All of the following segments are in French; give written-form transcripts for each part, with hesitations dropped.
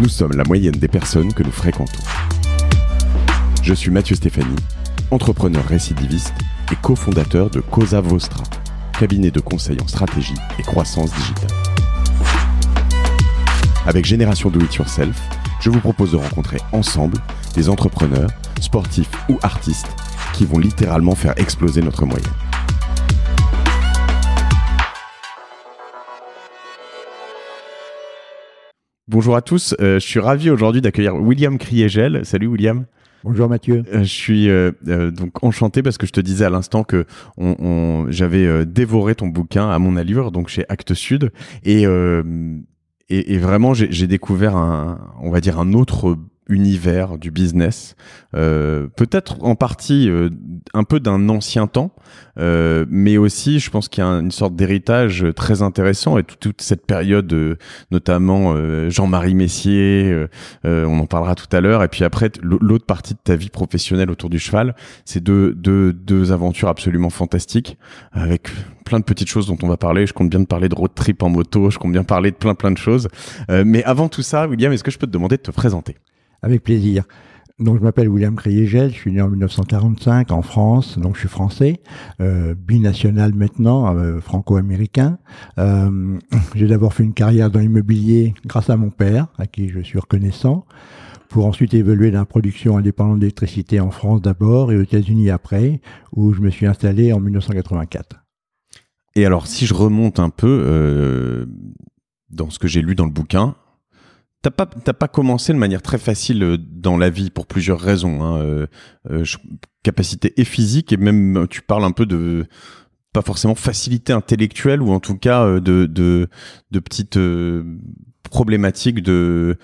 Nous sommes la moyenne des personnes que nous fréquentons. Je suis Mathieu Stéphanie, entrepreneur récidiviste et cofondateur de Cosa Vostra, cabinet de conseil en stratégie et croissance digitale. Avec Génération Do It Yourself, je vous propose de rencontrer ensemble des entrepreneurs, sportifs ou artistes qui vont littéralement faire exploser notre moyenne. Bonjour à tous, je suis ravi aujourd'hui d'accueillir William Kriegel. Salut William. Bonjour Mathieu. Je suis donc enchanté parce que je te disais à l'instant que j'avais dévoré ton bouquin à mon allure, donc chez Actes Sud, et vraiment j'ai découvert on va dire un autre univers du business, peut-être en partie un peu d'un ancien temps, mais aussi je pense qu'il y a une sorte d'héritage très intéressant, et toute cette période, notamment Jean-Marie Messier, on en parlera tout à l'heure, et puis après l'autre partie de ta vie professionnelle autour du cheval, c'est deux aventures absolument fantastiques, avec plein de petites choses dont on va parler. Je compte bien te parler de road trip en moto, je compte bien parler de plein de choses, mais avant tout ça, William, est-ce que je peux te demander de te présenter? Avec plaisir. Donc, je m'appelle William Kriegel, je suis né en 1945 en France, donc je suis français, binational maintenant, franco-américain. J'ai d'abord fait une carrière dans l'immobilier grâce à mon père, à qui je suis reconnaissant, pour ensuite évoluer dans la production indépendante d'électricité en France d'abord et aux États-Unis après, où je me suis installé en 1984. Et alors, si je remonte un peu dans ce que j'ai lu dans le bouquin, T'as pas commencé de manière très facile dans la vie pour plusieurs raisons, hein. Capacité et physique, et même tu parles un peu de pas forcément facilité intellectuelle, ou en tout cas de petites problématiques de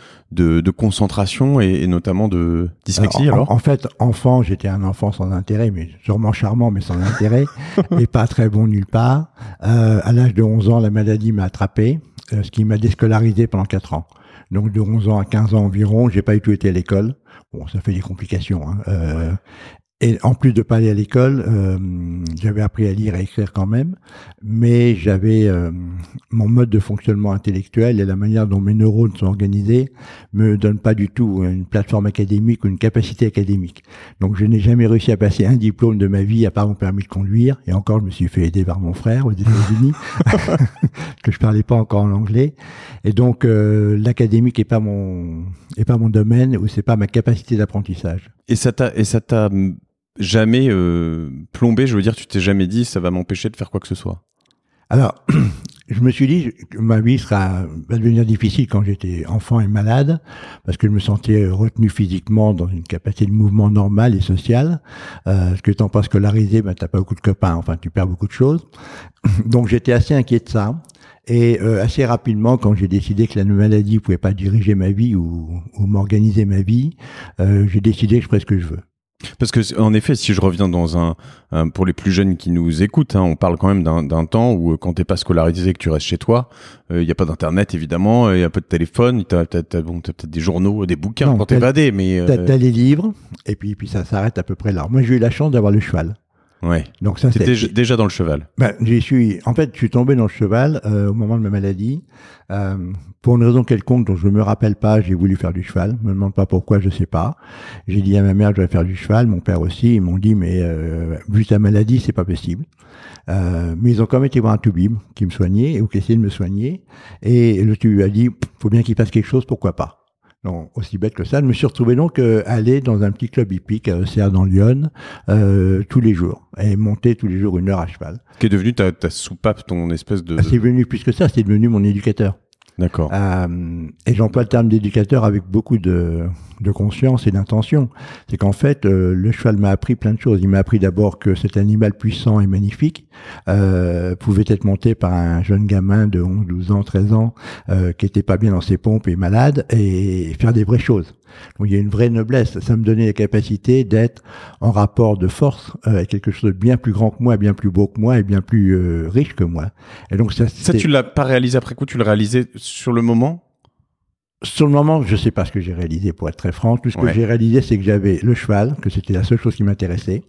concentration et notamment de dyslexie. Alors en fait, enfant, j'étais un enfant sans intérêt, mais sûrement charmant, mais sans intérêt, et pas très bon nulle part. À l'âge de 11 ans, la maladie m'a attrapé, ce qui m'a déscolarisé pendant 4 ans. Donc de 11 ans à 15 ans environ, j'ai pas du tout été à l'école. Bon, ça fait des complications, hein. Et en plus de pas aller à l'école, j'avais appris à lire et à écrire quand même, mais j'avais mon mode de fonctionnement intellectuel et la manière dont mes neurones sont organisés me donne pas du tout une plateforme académique ou une capacité académique. Donc je n'ai jamais réussi à passer un diplôme de ma vie à part mon permis de conduire, et encore je me suis fait aider par mon frère aux États-Unis, que je parlais pas encore en anglais. Et donc l'académique est pas mon domaine, ou c'est pas ma capacité d'apprentissage. Et ça t'a jamais plombé, je veux dire, tu t'es jamais dit ça va m'empêcher de faire quoi que ce soit? Alors, je me suis dit que ma vie va devenir difficile quand j'étais enfant et malade, parce que je me sentais retenu physiquement dans une capacité de mouvement normale et sociale. Parce que étant pas scolarisé, t'as pas beaucoup de copains, enfin tu perds beaucoup de choses. Donc j'étais assez inquiet de ça. Et assez rapidement, quand j'ai décidé que la maladie pouvait pas diriger ma vie ou m'organiser ma vie, j'ai décidé que je ferais ce que je veux. Parce que en effet, si je reviens dans pour les plus jeunes qui nous écoutent, hein, on parle quand même d'un temps où quand t'es pas scolarisé, que tu restes chez toi, y a pas d'internet évidemment, y a pas de téléphone, t'as peut-être des journaux, des bouquins pour t'évader, mais t'as les livres, et puis ça s'arrête à peu près là. Moi, j'ai eu la chance d'avoir le cheval. Ouais. Donc ça, c'était déjà dans le cheval. Je suis tombé dans le cheval au moment de ma maladie. Pour une raison quelconque dont je me rappelle pas, j'ai voulu faire du cheval. Me demande pas pourquoi, je sais pas. J'ai dit à ma mère que je vais faire du cheval, mon père aussi. Ils m'ont dit mais vu ta maladie, c'est pas possible. Mais ils ont quand même été voir un toubib qui me soignait ou qui essayait de me soigner. Et le toubib a dit faut bien qu'il fasse quelque chose, pourquoi pas. Non, aussi bête que ça. Je me suis retrouvé donc aller dans un petit club hippique à Auxerre dans l'Yonne tous les jours, et monter tous les jours 1 heure à cheval. Qui est devenu ta soupape, ton espèce de... C'est devenu plus que ça, c'est devenu mon éducateur. D'accord. Et j'emploie le terme d'éducateur avec beaucoup de conscience et d'intention. C'est qu'en fait, le cheval m'a appris plein de choses. Il m'a appris d'abord que cet animal puissant et magnifique pouvait être monté par un jeune gamin de 11, 12 ans, 13 ans qui était pas bien dans ses pompes et malade, et faire des vraies choses. Donc il y a une vraie noblesse. Ça me donnait la capacité d'être en rapport de force avec quelque chose de bien plus grand que moi, bien plus beau que moi et bien plus riche que moi. Et donc ça tu l'as pas réalisé après coup, tu le réalisais sur le moment? Sur le moment, je sais pas ce que j'ai réalisé, pour être très franc. Tout ce que j'ai réalisé, c'est que j'avais le cheval, que c'était la seule chose qui m'intéressait,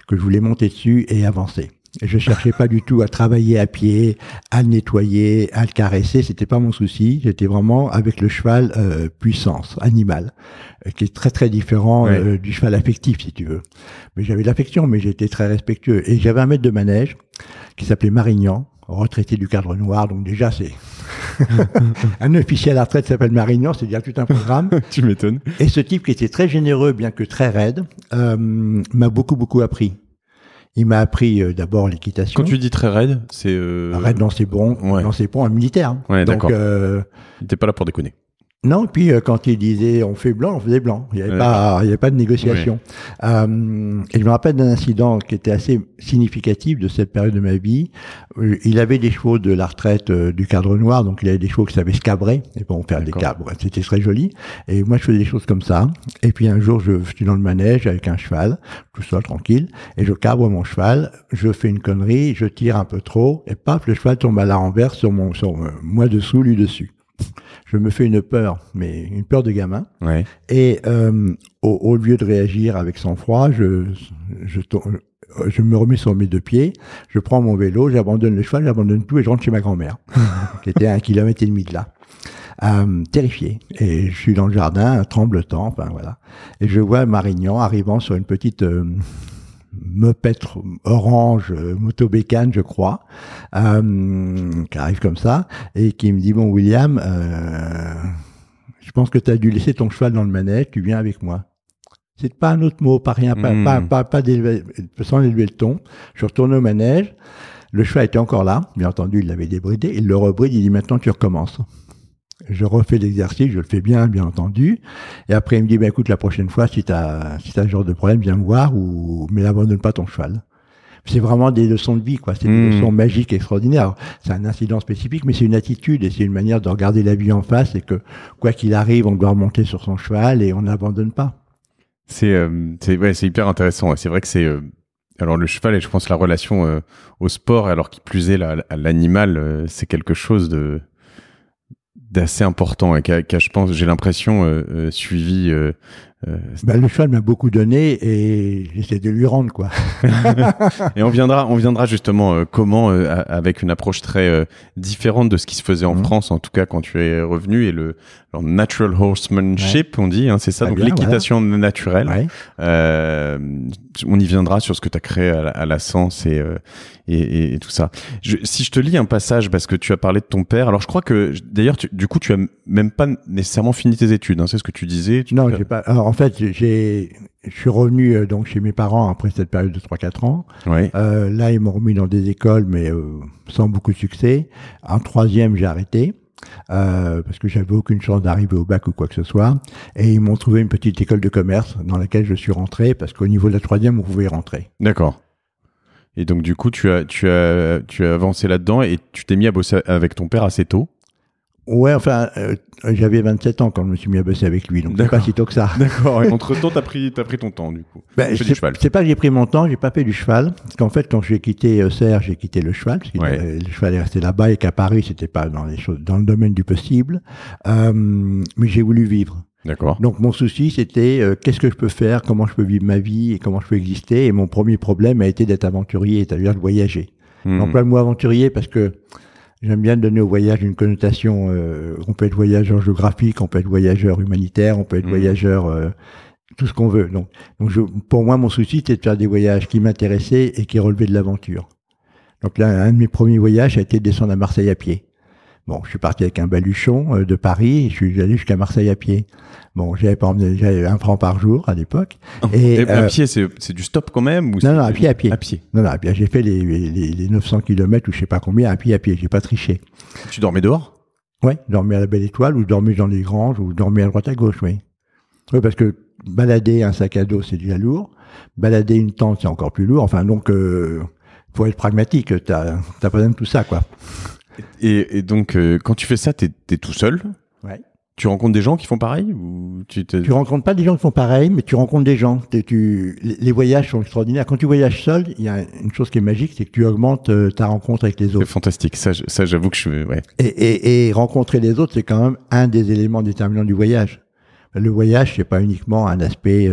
que je voulais monter dessus et avancer. Et je cherchais pas du tout à travailler à pied, à le nettoyer, à le caresser. C'était pas mon souci. J'étais vraiment avec le cheval puissance, animal, qui est très très différent du cheval affectif, si tu veux. Mais j'avais de l'affection, mais j'étais très respectueux. Et j'avais un maître de manège qui s'appelait Marignan, retraité du Cadre Noir. Donc déjà, c'est un officier à la retraite s'appelle Marignan, c'est déjà tout un programme. Tu m'étonnes. Et ce type qui était très généreux, bien que très raide, m'a beaucoup appris. Il m'a appris d'abord l'équitation. Quand tu dis très raide, c'est... Raide dans ses ponts, un militaire. Ouais, donc, d'accord. Il n'était pas là pour déconner. Non, et puis quand il disait on fait blanc, on faisait blanc. Il n'y avait pas de négociation. Et je me rappelle d'un incident qui était assez significatif de cette période de ma vie. Il avait des chevaux de la retraite du Cadre Noir, donc il avait des chevaux qui savaient se cabrer, et bon, faire des cabres, c'était très joli. Et moi, je faisais des choses comme ça. Et puis un jour, je suis dans le manège avec un cheval, tout seul, tranquille, et je cabre mon cheval, je fais une connerie, je tire un peu trop, et paf, le cheval tombe à la renverse sur moi dessous, lui dessus. Je me fais une peur, mais une peur de gamin. Ouais. Et au lieu de réagir avec sang-froid, je me remets sur mes deux pieds, je prends mon vélo, j'abandonne le cheval, j'abandonne tout et je rentre chez ma grand-mère, qui était à 1,5 km de là. Terrifié. Et je suis dans le jardin, tremblotant, enfin voilà. Et je vois Marignan arrivant sur une petite... mopette orange, moto-bécane, je crois, qui arrive comme ça, et qui me dit, bon, William, je pense que tu as dû laisser ton cheval dans le manège, tu viens avec moi. C'est pas un autre mot, pas rien, pas sans élever le ton. Je retourne au manège, le cheval était encore là, bien entendu, il l'avait débridé, il le rebride, il dit, maintenant tu recommences. Je refais l'exercice, je le fais bien entendu. Et après, il me dit, ben, écoute, la prochaine fois, si t'as ce genre de problème, viens me voir, mais n'abandonne pas ton cheval. C'est vraiment des leçons de vie, quoi. C'est des leçons magiques, extraordinaires. C'est un incident spécifique, mais c'est une attitude et c'est une manière de regarder la vie en face et que, quoi qu'il arrive, on doit remonter sur son cheval et on n'abandonne pas. C'est hyper intéressant. C'est vrai que c'est, alors le cheval et je pense la relation au sport, alors qui plus est à l'animal, c'est quelque chose d'assez important et je pense, j'ai l'impression, suivi. Le cheval m'a beaucoup donné et j'essaie de lui rendre, quoi. Et on viendra justement comment, avec une approche très différente de ce qui se faisait en France, en tout cas quand tu es revenu, et le natural horsemanship, on dit, hein, c'est ça, donc l'équitation naturelle. Ouais. On y viendra sur ce que tu as créé à la Sens et tout ça. Si je te lis un passage, parce que tu as parlé de ton père, alors je crois que d'ailleurs du coup tu as même pas nécessairement fini tes études, hein, c'est ce que tu disais. Non, j'ai pas. Alors en fait, je suis revenu donc chez mes parents après cette période de 3-4 ans. Ouais. Là, ils m'ont remis dans des écoles, mais sans beaucoup de succès. En troisième, j'ai arrêté. Parce que j'avais aucune chance d'arriver au bac ou quoi que ce soit. Et ils m'ont trouvé une petite école de commerce dans laquelle je suis rentré, parce qu'au niveau de la troisième, on pouvait y rentrer. D'accord. Et donc, du coup, tu as avancé là-dedans et tu t'es mis à bosser avec ton père assez tôt. Ouais, enfin, j'avais 27 ans quand je me suis mis à bosser avec lui, donc c'est pas si tôt que ça. D'accord. Et entre-temps, t'as pris ton temps, du coup. C'est pas que j'ai pris mon temps, j'ai pas fait du cheval. Parce qu'en fait, quand j'ai quitté Serre, j'ai quitté le cheval, parce que le cheval est resté là-bas et qu'à Paris, c'était pas dans le domaine du possible. Mais j'ai voulu vivre. D'accord. Donc mon souci, c'était qu'est-ce que je peux faire, comment je peux vivre ma vie et comment je peux exister. Et mon premier problème a été d'être aventurier, c'est-à-dire de voyager. J'emploie le mot aventurier parce que j'aime bien donner au voyage une connotation. On peut être voyageur géographique, on peut être voyageur humanitaire, on peut être voyageur tout ce qu'on veut. Donc pour moi, mon souci, c'était de faire des voyages qui m'intéressaient et qui relevaient de l'aventure. Donc là, un de mes premiers voyages a été de descendre à Marseille à pied. Bon, je suis parti avec un baluchon de Paris et je suis allé jusqu'à Marseille à pied. Bon, j'avais 1 franc par jour à l'époque. Et à pied, c'est du stop quand même ou Non, à pied. À pied. Non, à pied. J'ai fait les 900 km ou je sais pas combien à pied. J'ai pas triché. Tu dormais dehors? Ouais, je dormais à la Belle Étoile ou je dormais dans les granges ou je dormais à droite à gauche, oui. Oui, parce que balader un sac à dos, c'est déjà lourd. Balader une tente, c'est encore plus lourd. Enfin, donc, faut être pragmatique. T'as pas besoin de tout ça, quoi. Et donc, quand tu fais ça, t'es tout seul? Ouais. Tu rencontres des gens qui font pareil ou tu rencontres pas des gens qui font pareil, mais tu rencontres des gens. Les voyages sont extraordinaires. Quand tu voyages seul, il y a une chose qui est magique, c'est que tu augmentes ta rencontre avec les autres. C'est fantastique. Ça j'avoue que ouais. Et rencontrer les autres, c'est quand même un des éléments déterminants du voyage. Le voyage, c'est pas uniquement un aspect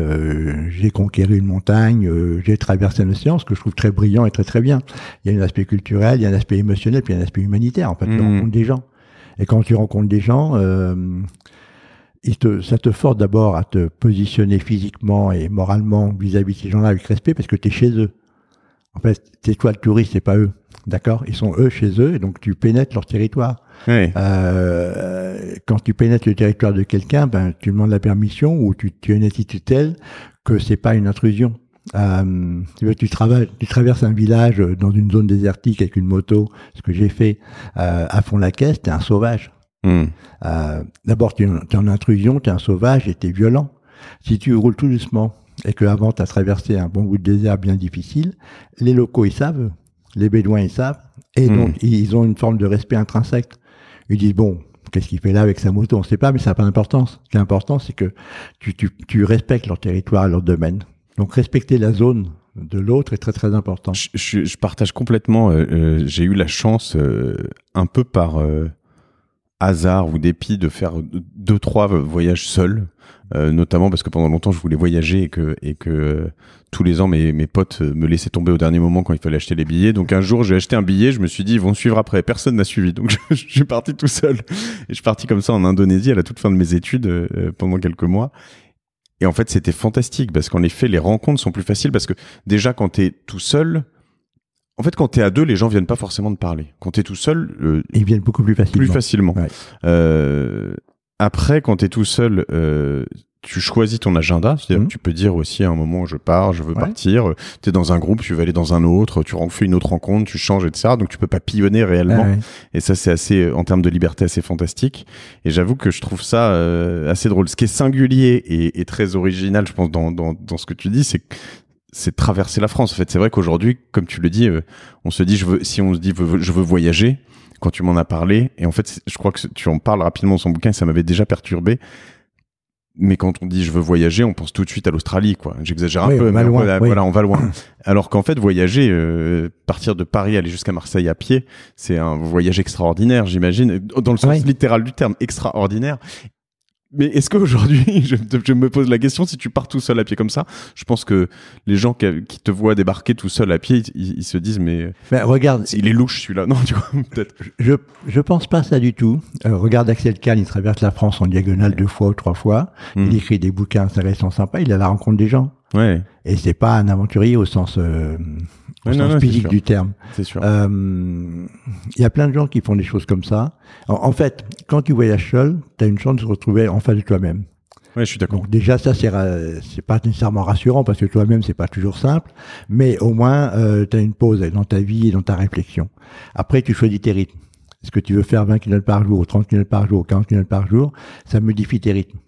j'ai conquéri une montagne, j'ai traversé un océan, ce que je trouve très brillant et très très bien. Il y a un aspect culturel, il y a un aspect émotionnel, puis il y a un aspect humanitaire. En fait, tu rencontres des gens. Et quand tu rencontres des gens, ça te force d'abord à te positionner physiquement et moralement vis-à-vis de ces gens-là avec respect, parce que tu es chez eux. En fait, c'est toi le touriste, c'est pas eux. D'accord? Ils sont eux chez eux, et donc tu pénètres leur territoire. Oui. Quand tu pénètres le territoire de quelqu'un, ben, tu demandes la permission ou tu as une attitude telle que c'est pas une intrusion. Tu traverses un village dans une zone désertique avec une moto, ce que j'ai fait à fond la caisse, t'es un sauvage. D'abord, tu es en intrusion, t'es un sauvage et t'es violent. Si tu roules tout doucement et qu'avant tu as traversé un bon bout de désert bien difficile, les locaux ils savent, les bédouins ils savent, et donc ils ont une forme de respect intrinsèque. Ils disent bon, qu'est-ce qu'il fait là avec sa moto? On ne sait pas, mais ça n'a pas d'importance. Ce qui est important, c'est que tu respectes leur territoire, leur domaine. Donc respecter la zone de l'autre est très très important. Je partage complètement. J'ai eu la chance, un peu par hasard ou dépit, de faire 2-3 voyages seuls, notamment parce que pendant longtemps je voulais voyager et que tous les ans mes potes me laissaient tomber au dernier moment quand il fallait acheter les billets. Donc un jour j'ai acheté un billet, je me suis dit ils vont suivre après, personne n'a suivi, donc je suis parti tout seul et je suis parti comme ça en Indonésie à la toute fin de mes études pendant quelques mois. Et en fait c'était fantastique parce qu'en effet les rencontres sont plus faciles, parce que déjà quand t'es tout seul, en fait, quand t'es à deux, les gens viennent pas forcément te parler. Quand t'es tout seul, ils viennent beaucoup plus facilement. Ouais. Après, quand t'es tout seul, tu choisis ton agenda. C'est-à-dire que tu peux dire aussi à un moment, je pars, je veux partir. T'es dans un groupe, tu veux aller dans un autre, tu fais une autre rencontre, tu changes, etc. Donc tu peux papillonner réellement. Et ça, c'est assez, en termes de liberté, assez fantastique. Et j'avoue que je trouve ça assez drôle. Ce qui est singulier et très original, je pense, dans ce que tu dis, c'est de traverser la France. En fait, c'est vrai qu'aujourd'hui, comme tu le dis, on se dit, je veux voyager, quand tu m'en as parlé, et en fait, je crois que tu en parles rapidement dans son bouquin, et ça m'avait déjà perturbé. Mais quand on dit je veux voyager, on pense tout de suite à l'Australie, quoi. J'exagère un peu, mais voilà, on va loin. Alors qu'en fait, voyager, partir de Paris, aller jusqu'à Marseille à pied, c'est un voyage extraordinaire, j'imagine, dans le sens littéral du terme, extraordinaire. Mais est-ce qu'aujourd'hui, je me pose la question, si tu pars tout seul à pied comme ça, je pense que les gens qui te voient débarquer tout seul à pied, ils se disent mais regarde, il est louche celui-là, non, tu vois, peut-être. Je pense pas ça du tout. Regarde Axel Kahn, il traverse la France en diagonale 2 fois ou 3 fois. Il écrit des bouquins intéressants, sympas. Il est à la rencontre des gens. Ouais. Et c'est pas un aventurier au sens physique du terme. C'est sûr. Il y a plein de gens qui font des choses comme ça. En fait, quand tu voyages seul, tu as une chance de se retrouver en face de toi-même. Ouais, je suis d'accord. Donc déjà, ça, c'est pas nécessairement rassurant parce que toi-même, c'est pas toujours simple. Mais au moins, tu as une pause dans ta vie et dans ta réflexion. Après, tu choisis tes rythmes. Est-ce que tu veux faire 20 km par jour, 30 km par jour, 40 km par jour? Ça modifie tes rythmes.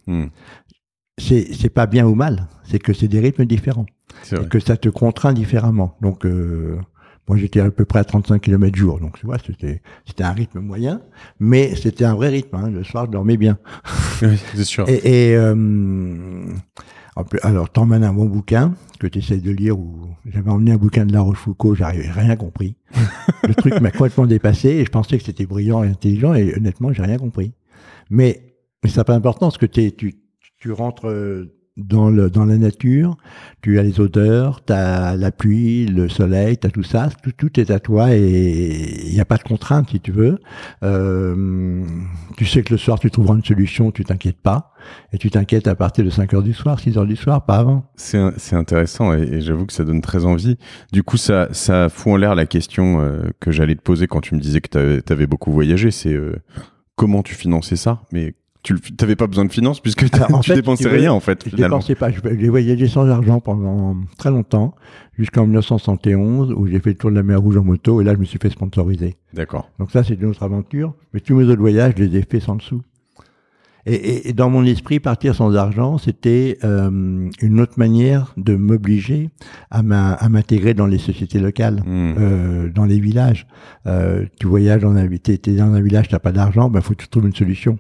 C'est pas bien ou mal, c'est que c'est des rythmes différents. Et que ça te contraint différemment. Donc, moi, j'étais à peu près à 35 km jour. Donc, tu vois, c'était un rythme moyen, mais c'était un vrai rythme. Hein. Le soir, je dormais bien. Oui, c'est sûr. Alors, t'emmènes un bon bouquin que tu essayes de lire. J'avais emmené un bouquin de La Rochefoucauld, j'avais rien compris. Le truc m'a complètement dépassé et je pensais que c'était brillant et intelligent et honnêtement, j'ai rien compris. Mais ça n'a pas d'importance parce que tu rentres dans la nature, tu as les odeurs, tu as la pluie, le soleil, tu as tout ça, tout est à toi et il n'y a pas de contrainte si tu veux. Tu sais que le soir tu trouveras une solution, tu t'inquiètes pas et tu t'inquiètes à partir de 5h du soir, 6h du soir, pas avant. C'est intéressant et j'avoue que ça donne très envie. Du coup, ça fout en l'air la question que j'allais te poser quand tu me disais que tu avais beaucoup voyagé, c'est comment tu finançais ça? Mais tu n'avais pas besoin de finances puisque tu dépensais rien en fait. Je dépensais pas. J'ai voyagé sans argent pendant très longtemps, jusqu'en 1971 où j'ai fait le tour de la mer Rouge en moto et là je me suis fait sponsoriser. D'accord. Donc ça c'est une autre aventure. Mais tous mes autres voyages, je les ai fait sans le sou. Et dans mon esprit, partir sans argent, c'était une autre manière de m'obliger à m'intégrer dans les sociétés locales, dans les villages. Tu voyages t'es dans un village, t'as pas d'argent, ben faut que tu trouves une solution.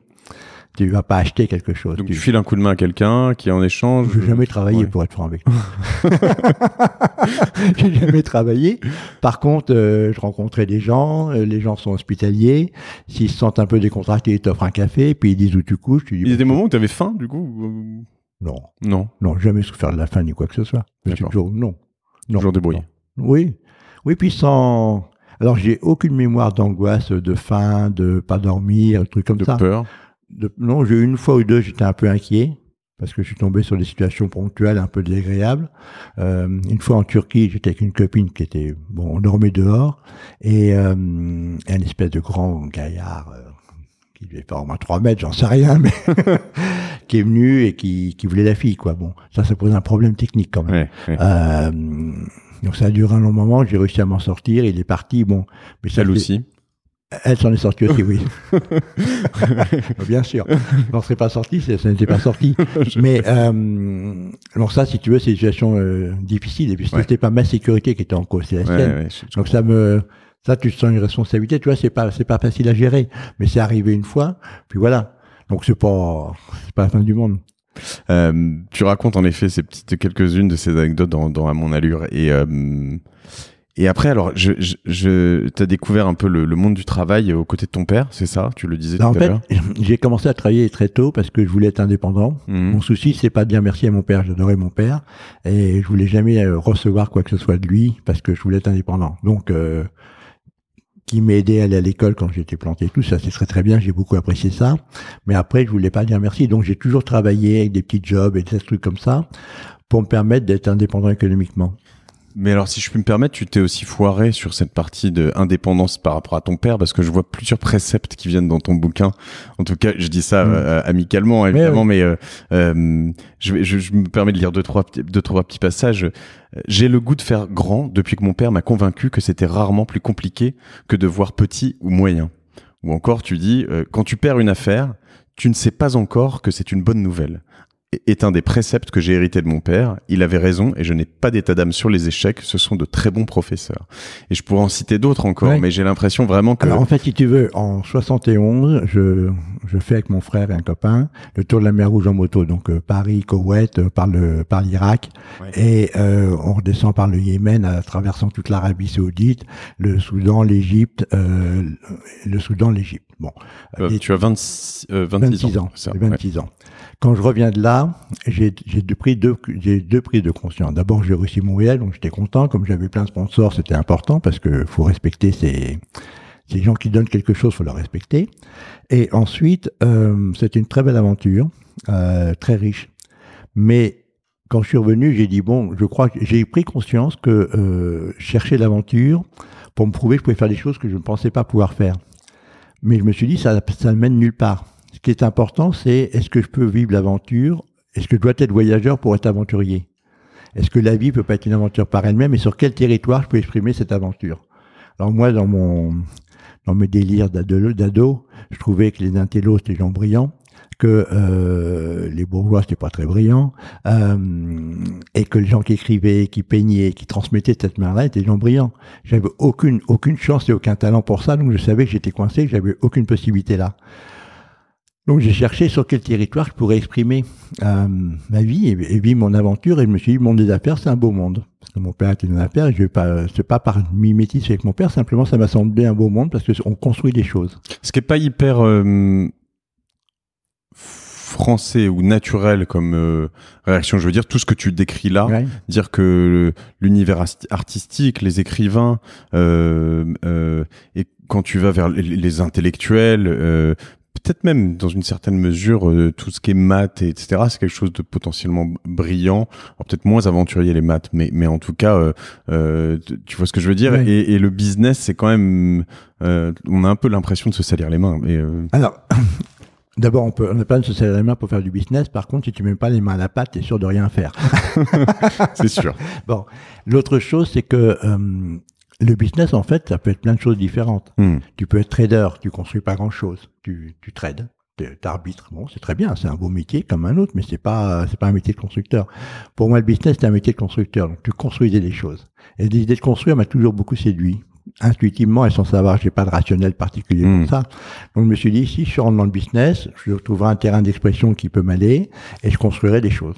Tu vas pas acheter quelque chose. Donc tu files un coup de main à quelqu'un qui en échange. J'ai jamais travaillé pour être franc avec toi. J'ai jamais travaillé. Par contre, je rencontrais des gens. Les gens sont hospitaliers. S'ils se sentent un peu décontractés, ils t'offrent un café. Puis ils disent où tu couches. Il y a des moments où tu avais faim, du coup Non. Non. Non, jamais souffert de la faim ni quoi que ce soit. Toujours, non. Toujours débrouillé. Oui. Oui, puis sans. Alors, j'ai aucune mémoire d'angoisse, de faim, de pas dormir, trucs comme ça. De peur. Non, j'ai eu une fois ou deux, j'étais un peu inquiet parce que je suis tombé sur des situations ponctuelles un peu désagréables. Une fois en Turquie, j'étais avec une copine qui était, bon, on dormait dehors et un espèce de grand gaillard qui devait faire au moins 3 mètres, j'en sais rien, mais qui est venu et qui voulait la fille, quoi. Bon, ça pose un problème technique quand même. Ouais. Donc ça a duré un long moment, j'ai réussi à m'en sortir, il est parti, bon. Mais ça, elle aussi. Elle s'en est sortie aussi, oui. Bien sûr. Je n'en serais pas sorti, ça n'était pas sorti. Mais donc ça, si tu veux, c'est une situation difficile. Et puis ce n'était pas ma sécurité qui était en cause, c'est la sienne. Donc ça, tu te sens une responsabilité. Tu vois, c'est pas facile à gérer. Mais c'est arrivé une fois. Puis voilà. Donc c'est pas la fin du monde. Tu racontes en effet quelques-unes de ces anecdotes dans À mon allure et après, alors, t'as découvert un peu le monde du travail aux côtés de ton père, c'est ça? Tu le disais tout à l'heure. En fait, j'ai commencé à travailler très tôt parce que je voulais être indépendant. Mon souci, c'est pas de dire merci à mon père. J'adorais mon père et je voulais jamais recevoir quoi que ce soit de lui parce que je voulais être indépendant. Donc, qui m'a aidé à aller à l'école quand j'étais planté et tout, ça c'est très bien, j'ai beaucoup apprécié ça. Mais après, je voulais pas dire merci. Donc, j'ai toujours travaillé avec des petits jobs et des trucs comme ça pour me permettre d'être indépendant économiquement. Mais alors, si je puis me permettre, tu t'es aussi foiré sur cette partie de indépendance par rapport à ton père, parce que je vois plusieurs préceptes qui viennent dans ton bouquin. En tout cas, je dis ça amicalement, évidemment, mais je me permets de lire deux, trois petits passages. J'ai le goût de faire grand depuis que mon père m'a convaincu que c'était rarement plus compliqué que de voir petit ou moyen. Ou encore, tu dis, quand tu perds une affaire, tu ne sais pas encore que c'est une bonne nouvelle. Est un des préceptes que j'ai hérité de mon père. Il avait raison et je n'ai pas d'état d'âme sur les échecs. Ce sont de très bons professeurs. Et je pourrais en citer d'autres encore, mais j'ai l'impression vraiment que... Alors en fait, si tu veux, en 71, je fais avec mon frère et un copain le tour de la mer Rouge en moto. Donc Paris, Koweït, par l'Irak. Ouais. Et on redescend par le Yémen, traversant toute l'Arabie Saoudite, le Soudan, l'Égypte, l'Égypte. Bon. Tu as 26 ans. Ça, 26 ans. Quand je reviens de là, j'ai deux prises de conscience. D'abord, j'ai réussi Montréal, donc j'étais content. Comme j'avais plein de sponsors, c'était important parce que faut respecter ces gens qui donnent quelque chose, faut leur respecter. Et ensuite, c'était une très belle aventure, très riche. Mais quand je suis revenu, j'ai dit bon, je crois que j'ai pris conscience que chercher l'aventure pour me prouver que je pouvais faire des choses que je ne pensais pas pouvoir faire. Mais je me suis dit ça ne mène nulle part. Ce qui est important, c'est est-ce que je peux vivre l'aventure? Est-ce que je dois être voyageur pour être aventurier? Est-ce que la vie peut pas être une aventure par elle-même? Et sur quel territoire je peux exprimer cette aventure? Alors moi, dans mes délires d'ado, je trouvais que les intellos c'était des gens brillants, que les bourgeois c'était pas très brillants, et que les gens qui écrivaient, qui peignaient, qui transmettaient de cette manière-là étaient des gens brillants. J'avais aucune chance et aucun talent pour ça, donc je savais que j'étais coincé, que j'avais aucune possibilité là. Donc j'ai cherché sur quel territoire je pourrais exprimer ma vie et vivre mon aventure, et je me suis dit le monde des affaires c'est un beau monde. Parce que mon père était dans les affaires, c'est pas par mimétisme avec mon père, simplement ça m'a semblé un beau monde parce qu'on construit des choses. Ce qui est pas hyper français ou naturel comme réaction, je veux dire tout ce que tu décris là, dire que l'univers artistique, les écrivains, et quand tu vas vers les intellectuels, peut-être même dans une certaine mesure tout ce qui est maths etc, c'est quelque chose de potentiellement brillant. Alors peut-être moins aventurier les maths, mais en tout cas tu vois ce que je veux dire. Et le business c'est quand même on a un peu l'impression de se salir les mains. Alors d'abord on n'a pas de se salir les mains pour faire du business. Par contre si tu mets pas les mains à la pâte t'es sûr de rien faire. C'est sûr. Bon, l'autre chose c'est que le business, en fait, ça peut être plein de choses différentes. Tu peux être trader, tu construis pas grand-chose, tu trades, t'arbitres. Bon, c'est très bien, c'est un beau métier comme un autre, mais c'est pas un métier de constructeur. Pour moi, le business, c'est un métier de constructeur. Donc, tu construisais des choses. Et l'idée de construire m'a toujours beaucoup séduit. intuitivement et sans savoir, j'ai pas de rationnel particulier pour ça. Donc je me suis dit, si je rentre dans le business, je trouverai un terrain d'expression qui peut m'aller et je construirai des choses.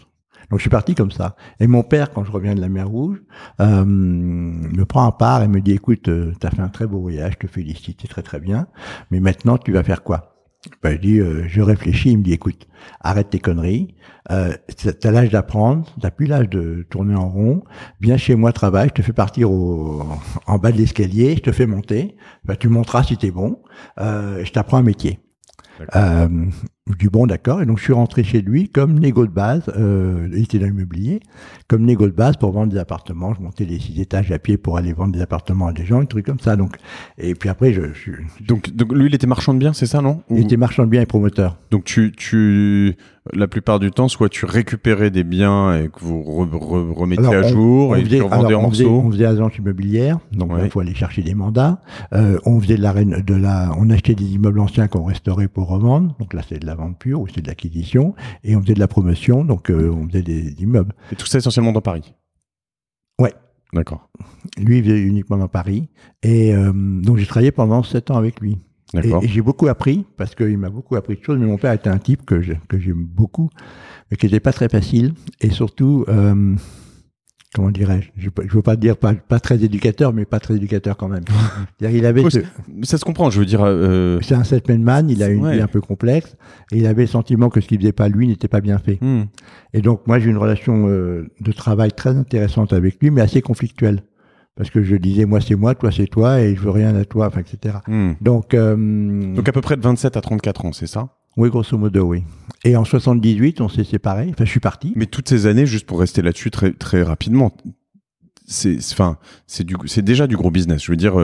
Donc je suis parti comme ça. Et mon père, quand je reviens de la mer Rouge, me prend à part et me dit, écoute, t'as fait un très beau voyage, je te félicite, c'est très très bien, mais maintenant tu vas faire quoi? Ben, je dis, je réfléchis, il me dit, écoute, arrête tes conneries, t'as l'âge d'apprendre, t'as plus l'âge de tourner en rond, viens chez moi, travaille, je te fais partir en bas de l'escalier, je te fais monter, ben, tu monteras si t'es bon, je t'apprends un métier. Je dis bon, d'accord, et donc je suis rentré chez lui comme négo de base, il était dans l'immobilier, comme négo de base pour vendre des appartements. Je montais les 6 étages à pied pour aller vendre des appartements à des gens, des trucs comme ça. Donc, et puis après, Donc lui, il était marchand de biens, c'est ça, non? Il était marchand de biens et promoteur. Donc la plupart du temps, soit tu récupérais des biens et que vous remettiez à jour et tu revendais en morceaux. On faisait agence immobilière, donc il faut aller chercher des mandats. On faisait on achetait des immeubles anciens qu'on restaurait pour revendre. Donc là, c'est de la vente pure ou c'est de l'acquisition. Et on faisait de la promotion, donc on faisait des immeubles. Et tout ça essentiellement dans Paris? Ouais. D'accord. Lui, il faisait uniquement dans Paris. Et donc j'ai travaillé pendant 7 ans avec lui. Et j'ai beaucoup appris, parce qu'il m'a beaucoup appris de choses, mais mon père était un type que j'aime beaucoup, mais qui n'était pas très facile, et surtout, comment dirais-je, je veux pas dire pas très éducateur, mais pas très éducateur quand même. Il avait ça se comprend, je veux dire... C'est un self-made man, il a une vie un peu complexe, et il avait le sentiment que ce qu'il faisait pas lui n'était pas bien fait. Et donc moi j'ai une relation de travail très intéressante avec lui, mais assez conflictuelle. Parce que je disais, moi c'est moi, toi c'est toi, et je veux rien à toi, enfin, etc. Donc à peu près de 27 à 34 ans, c'est ça? Oui, grosso modo, oui. Et en 78, on s'est séparés, enfin je suis parti. Mais toutes ces années, juste pour rester là-dessus très, très rapidement, c'est déjà du gros business, je veux dire...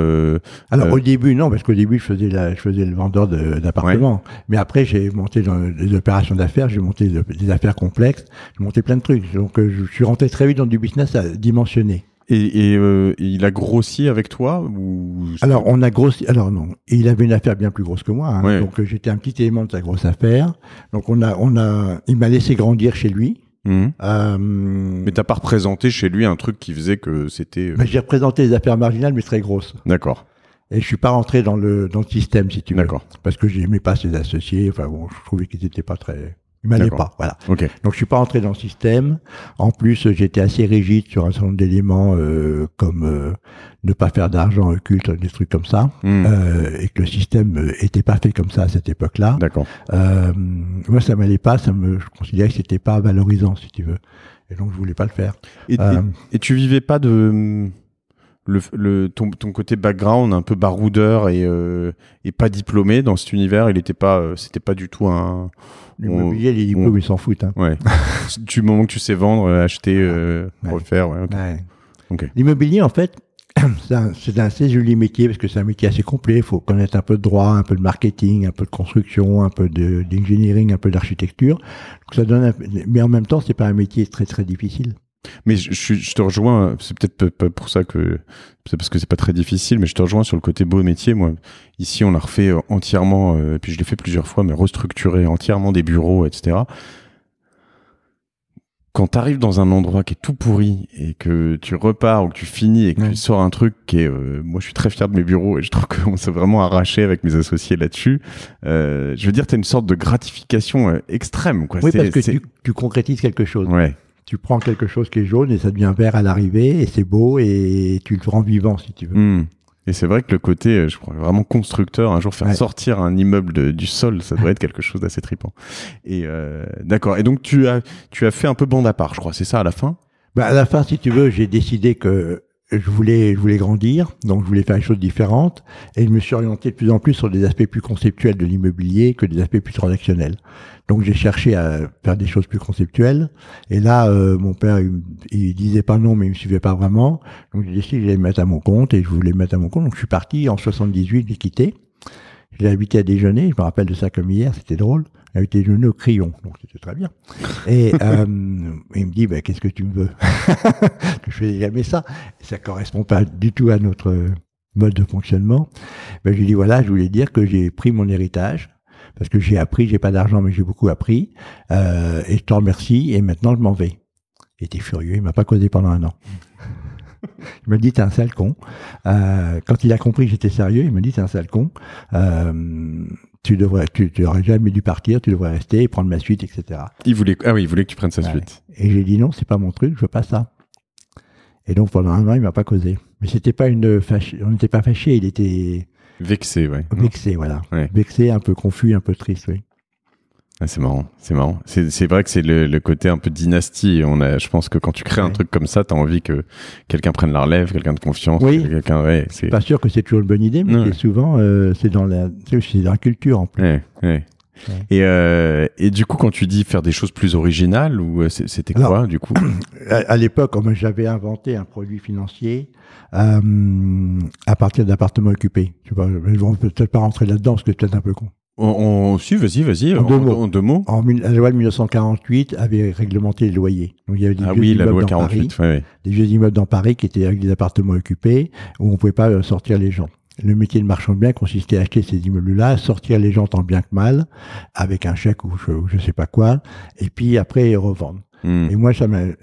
Alors au début, non, parce qu'au début, je faisais le vendeur d'appartements. Ouais. Mais après, j'ai monté dans des opérations d'affaires, j'ai monté des affaires complexes, j'ai monté plein de trucs. Donc je suis rentré très vite dans du business à dimensionner. Et il a grossi avec toi ou... Alors, on a grossi. Alors non, il avait une affaire bien plus grosse que moi. Hein, ouais. Donc j'étais un petit élément de sa grosse affaire. Donc il m'a laissé grandir chez lui. Mais t'as pas représenté chez lui un truc qui faisait que c'était... J'ai représenté des affaires marginales, mais très grosses. D'accord. Et je suis pas rentré dans le système, si tu veux. D'accord. Parce que j'aimais pas ses associés. Enfin bon, je trouvais qu'ils étaient pas très... Il m'allait pas, voilà. Okay. Donc je suis pas rentré dans le système. En plus, j'étais assez rigide sur un certain nombre d'éléments comme ne pas faire d'argent occulte, des trucs comme ça, et que le système était pas fait comme ça à cette époque-là. D'accord. Moi, ça m'allait pas. Je considérais que c'était pas valorisant, si tu veux. Et donc je voulais pas le faire. Et tu vivais pas de ton côté background un peu baroudeur et pas diplômé dans cet univers? C'était pas du tout un... L'immobilier, les diplômes, ils s'en foutent. Hein. Ouais. Du moment que tu sais vendre, acheter, refaire. Ouais, okay. Ouais. Okay. L'immobilier, en fait, c'est un assez joli métier parce que c'est un métier assez complet. Il faut connaître un peu de droit, un peu de marketing, un peu de construction, un peu d'engineering, un peu d'architecture. Donc ça donne mais en même temps, c'est pas un métier très très difficile. Mais je te rejoins, c'est peut-être pas pour ça que c'est parce que c'est pas très difficile, mais je te rejoins sur le côté beau métier. Moi, ici, on a refait entièrement, et puis je l'ai fait plusieurs fois, mais restructuré entièrement des bureaux, etc. Quand tu arrives dans un endroit qui est tout pourri et que tu repars ou que tu finis et que tu sors un truc qui est... moi, je suis très fier de mes bureaux et je trouve qu'on s'est vraiment arraché avec mes associés là-dessus. Je veux dire, tu as une sorte de gratification extrême, quoi. Oui, parce que tu concrétises quelque chose. Ouais. Tu prends quelque chose qui est jaune et ça devient vert à l'arrivée et c'est beau et tu le rends vivant si tu veux. Et c'est vrai que le côté, je crois, vraiment constructeur, un jour faire sortir un immeuble du sol, ça doit être quelque chose d'assez trippant. Et d'accord. Et donc tu as fait un peu bande à part, je crois, c'est ça à la fin? À la fin, si tu veux, j'ai décidé que je voulais grandir, donc je voulais faire des choses différentes et je me suis orienté de plus en plus sur des aspects plus conceptuels de l'immobilier que des aspects plus transactionnels. Donc j'ai cherché à faire des choses plus conceptuelles et là mon père il disait pas non mais il me suivait pas vraiment. Donc j'ai décidé que j'allais me mettre à mon compte et je voulais me mettre à mon compte. Donc je suis parti en 78, j'ai quitté. J'ai invité à déjeuner, je me rappelle de ça comme hier, c'était drôle. J'ai invité à déjeuner au Crayon, donc c'était très bien. Et il me dit qu'est-ce que tu me veux? Que je fais jamais ça. Et ça correspond pas du tout à notre mode de fonctionnement. Je lui dis voilà, je voulais dire que j'ai pris mon héritage. Parce que j'ai appris, j'ai pas d'argent, mais j'ai beaucoup appris. Et je te remercie, et maintenant je m'en vais. Il était furieux, il m'a pas causé pendant 1 an. Il m'a dit, t'es un sale con. Quand il a compris que j'étais sérieux, il m'a dit, t'es un sale con. Tu aurais jamais dû partir, tu devrais rester et prendre ma suite, etc. Il voulait que tu prennes sa suite. Et j'ai dit non, c'est pas mon truc, je veux pas ça. Et donc pendant 1 an, il m'a pas causé. Mais c'était pas on n'était pas fâchés, il était vexé, ouais. Vexé, voilà. Ouais. Vexé, un peu confus, un peu triste, oui. Ah, c'est marrant. C'est vrai que c'est le côté un peu dynastie. Je pense que quand tu crées un truc comme ça, t'as envie que quelqu'un prenne la relève, quelqu'un de confiance. Oui. C'est pas sûr que c'est toujours une bonne idée, mais souvent, c'est dans la culture en plus. Ouais. Et du coup, quand tu dis faire des choses plus originales, ou c'était quoi, du coup? À l'époque, j'avais inventé un produit financier à partir d'appartements occupés. Je sais pas, on peut peut-être pas rentrer là-dedans parce que c'est peut-être un peu con. Si, vas-y. En 2 mots. La loi de 1948 avait réglementé les loyers. Donc, il y avait des vieux la immeubles loi dans 48, Paris, des vieux immeubles dans Paris qui étaient avec des appartements occupés où on pouvait pas sortir les gens. Le métier de marchand de biens consistait à acheter ces immeubles-là, sortir les gens tant bien que mal, avec un chèque ou je sais pas quoi, et puis après les revendre. Et moi,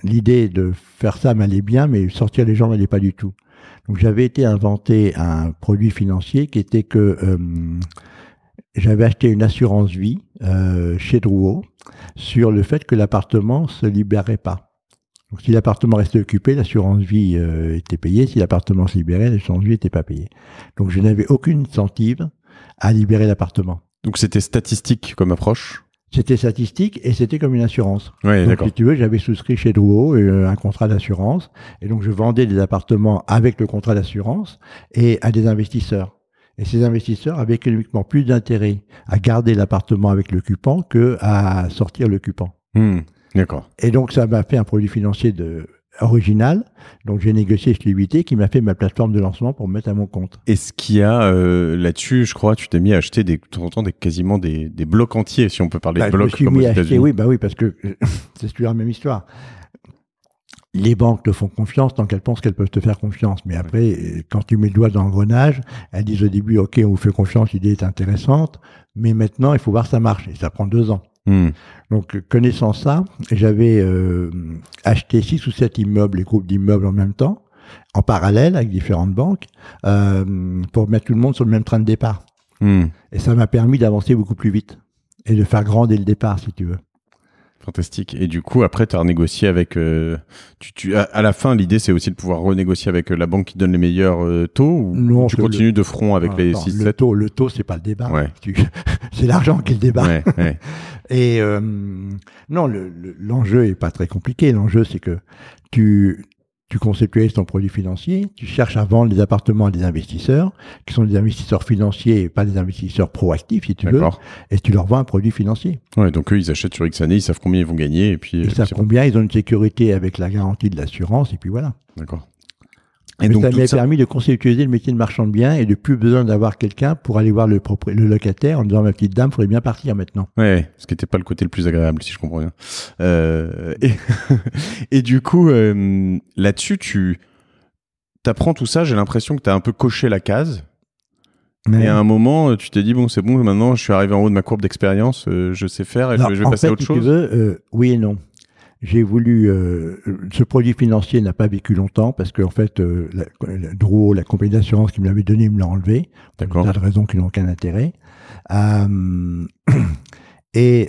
l'idée de faire ça m'allait bien, mais sortir les gens m'allait pas du tout. Donc j'avais été inventer un produit financier qui était que j'avais acheté une assurance vie chez Drouot sur le fait que l'appartement se libérait pas. Donc, si l'appartement restait occupé, l'assurance vie était payée. Si l'appartement se libérait, l'assurance vie n'était pas payée. Donc, je n'avais aucune incentive à libérer l'appartement. Donc, c'était statistique comme approche? C'était statistique et c'était comme une assurance. Oui, donc, d'accord. si tu veux, j'avais souscrit chez Drouot un contrat d'assurance. Et donc, je vendais des appartements avec le contrat d'assurance et à des investisseurs. Et ces investisseurs avaient économiquement plus d'intérêt à garder l'appartement avec l'occupant qu'à sortir l'occupant. D'accord. Et donc, ça m'a fait un produit financier original. Donc, j'ai négocié exclusivité qui m'a fait ma plateforme de lancement pour me mettre à mon compte. Est-ce qu'il y a là-dessus, je crois, tu t'es mis à acheter quasiment des blocs entiers, si on peut parler de blocs comme aux États-Unis. Oui, parce que c'est toujours la même histoire. Les banques te font confiance tant qu'elles pensent qu'elles peuvent te faire confiance. Mais après, quand tu mets le doigt dans l'engrenage, elles disent au début, OK, on vous fait confiance, l'idée est intéressante, mais maintenant, il faut voir ça marche. Et ça prend 2 ans. Donc, connaissant ça, j'avais acheté 6 ou 7 immeubles, les groupes d'immeubles en même temps, en parallèle avec différentes banques, pour mettre tout le monde sur le même train de départ. Et ça m'a permis d'avancer beaucoup plus vite et de faire grand dès le départ, si tu veux. Fantastique. Et du coup, après, tu as renégocié avec... à la fin, l'idée, c'est aussi de pouvoir renégocier avec la banque qui donne les meilleurs taux, ou non, tu continues de front avec les 6-7? Le taux, c'est pas le débat. Ouais. C'est l'argent qui est le débat. Ouais. Et non, l'enjeu est pas très compliqué. L'enjeu, c'est que tu conceptualises ton produit financier, tu cherches à vendre des appartements à des investisseurs, qui sont des investisseurs financiers et pas des investisseurs proactifs, si tu veux, et tu leur vends un produit financier. Ouais, donc eux, ils achètent sur X années, ils savent combien ils vont gagner, et puis... Ils savent combien, ils ont une sécurité avec la garantie de l'assurance, et puis voilà. D'accord. Et donc, ça m'a permis de conceptualiser le métier de marchand de biens et de plus besoin d'avoir quelqu'un pour aller voir le locataire en disant, ma petite dame, il faudrait bien partir maintenant. Ouais, ce qui n'était pas le côté le plus agréable, si je comprends bien. Et du coup, là-dessus, tu apprends tout ça, j'ai l'impression que tu as un peu coché la case. Et à un moment, tu t'es dit, bon, c'est bon, maintenant, je suis arrivé en haut de ma courbe d'expérience, je sais faire et je vais passer à autre chose. Si tu veux, oui et non. J'ai voulu... ce produit financier n'a pas vécu longtemps parce qu'en fait, Drouot, la compagnie d'assurance qui me l'avait donné, me l'a enlevé. D'accord. Pour des tas de raisons qui n'ont aucun intérêt. J'ai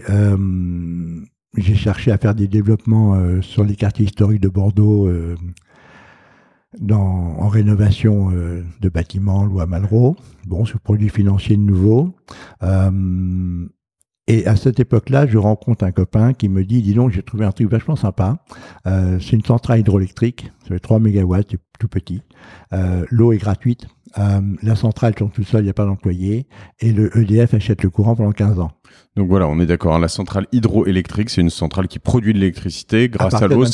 cherché à faire des développements sur les quartiers historiques de Bordeaux en rénovation de bâtiments, loi Malraux. Bon, ce produit financier de nouveau. Et à cette époque-là, je rencontre un copain qui me dit, dis donc, j'ai trouvé un truc vachement sympa. C'est une centrale hydroélectrique, ça fait 3 mégawatts, c'est tout petit. L'eau est gratuite. La centrale tourne tout seul, il n'y a pas d'employé. Et le EDF achète le courant pendant 15 ans. Donc voilà, on est d'accord. La centrale hydroélectrique, c'est une centrale qui produit de l'électricité grâce à l'eau.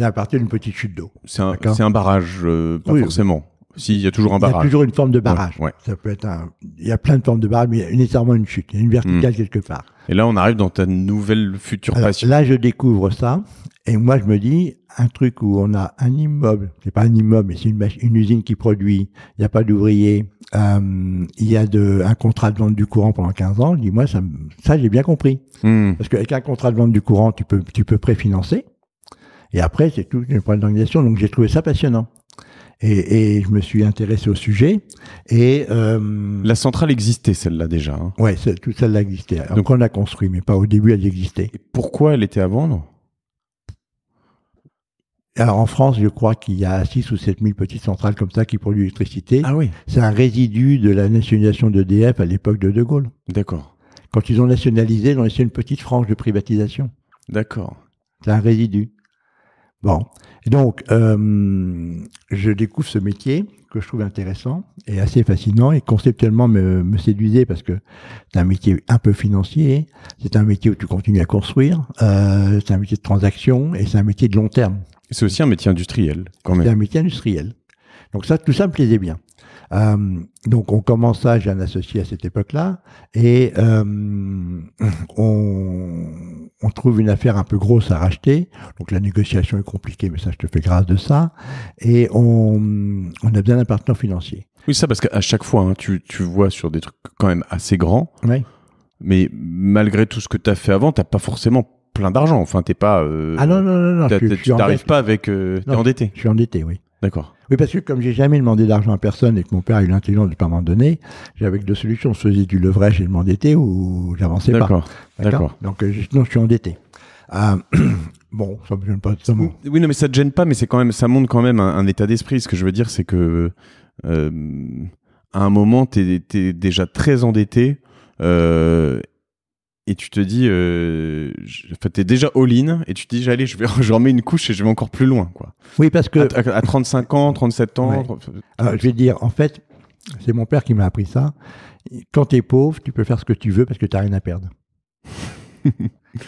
À partir d'une petite chute d'eau. C'est un barrage, pas forcément. Si, il y a toujours un barrage. Il y a toujours une forme de barrage. Ouais. Ça peut être il y a plein de formes de barrage, mais il y a nécessairement une chute. Il y a une verticale quelque part. Et là, on arrive dans ta nouvelle future passion. Là, je découvre ça. Et moi, je me dis, un truc où on a un immeuble, c'est pas un immeuble, mais c'est une usine qui produit, il n'y a pas d'ouvriers, il y a un contrat de vente du courant pendant 15 ans. Je dis, moi, ça j'ai bien compris. Parce qu'avec un contrat de vente du courant, tu peux préfinancer. Et après, c'est tout une problème d'organisation. Donc, j'ai trouvé ça passionnant. Et je me suis intéressé au sujet. Et La centrale existait, celle-là, déjà. Hein. ouais, tout ça existait. Donc on l'a construit, mais pas au début, elle existait. Et pourquoi elle était à vendre? Alors en France, je crois qu'il y a 6 ou 7 000 petites centrales comme ça qui produisent l'électricité. Ah oui. C'est un résidu de la nationalisation d'EDF à l'époque de De Gaulle. D'accord. Quand ils ont nationalisé, ils ont laissé une petite frange de privatisation. D'accord. C'est un résidu. Bon. Et donc, je découvre ce métier que je trouve intéressant et assez fascinant et conceptuellement me séduisait parce que c'est un métier un peu financier, c'est un métier où tu continues à construire, c'est un métier de transaction et c'est un métier de long terme. C'est aussi un métier industriel, quand même. C'est un métier industriel. Donc ça, tout ça me plaisait bien. Donc on commence ça, j'ai un associé à cette époque-là, et on trouve une affaire un peu grosse à racheter. Donc la négociation est compliquée, mais ça, je te fais grâce de ça. Et on a besoin d'un partenaire financier. Oui, ça, parce qu'à chaque fois, hein, tu vois sur des trucs quand même assez grands, Oui. mais malgré tout ce que tu as fait avant, tu n'as pas forcément plein d'argent. Enfin, t'es pas... Ah non. Tu n'arrives pas avec... T'es endetté. Je suis endetté, oui. D'accord. Oui, parce que comme j'ai jamais demandé d'argent à personne et que mon père a eu l'intelligence de ne pas m'en donner, j'avais que deux solutions. Je faisais du levrage et je m'endettais ou j'avançais pas. D'accord. Donc, sinon, je suis endetté. Bon, ça me gêne pas. Oui, non, mais ça te gêne pas, mais c'est quand même, ça montre quand même un état d'esprit. Ce que je veux dire, c'est que à un moment, t'es déjà très endetté et tu te dis, t'es déjà all-in et tu te dis, allez, je remets une couche et je vais encore plus loin, quoi. Oui, parce que à 35 ans, 37 ans. Ouais. Alors, je vais dire, en fait, c'est mon père qui m'a appris ça. Quand tu es pauvre, tu peux faire ce que tu veux parce que tu n'as rien à perdre.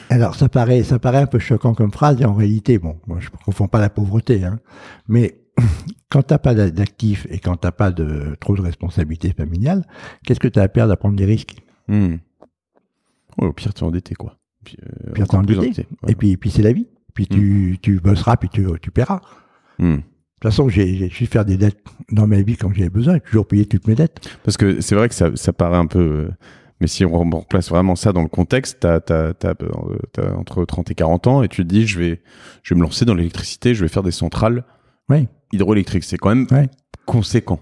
Alors, ça paraît un peu choquant comme phrase, et en réalité, bon, moi, je ne confonds pas la pauvreté, hein, mais quand tu n'as pas d'actifs et quand tu n'as pas trop de responsabilités familiales, qu'est-ce que tu as à perdre à prendre des risques? Ouais, au pire, tu es endetté, quoi. Puis, t'es endetté. Ouais. Et puis c'est la vie. Puis tu bosseras, puis tu paieras. De toute façon, j'ai su faire des dettes dans ma vie quand j'avais besoin et toujours payer toutes mes dettes. Parce que c'est vrai que ça paraît un peu... mais si on replace vraiment ça dans le contexte, t'as entre 30 et 40 ans et tu te dis, je vais me lancer dans l'électricité, je vais faire des centrales hydroélectriques. C'est quand même conséquent.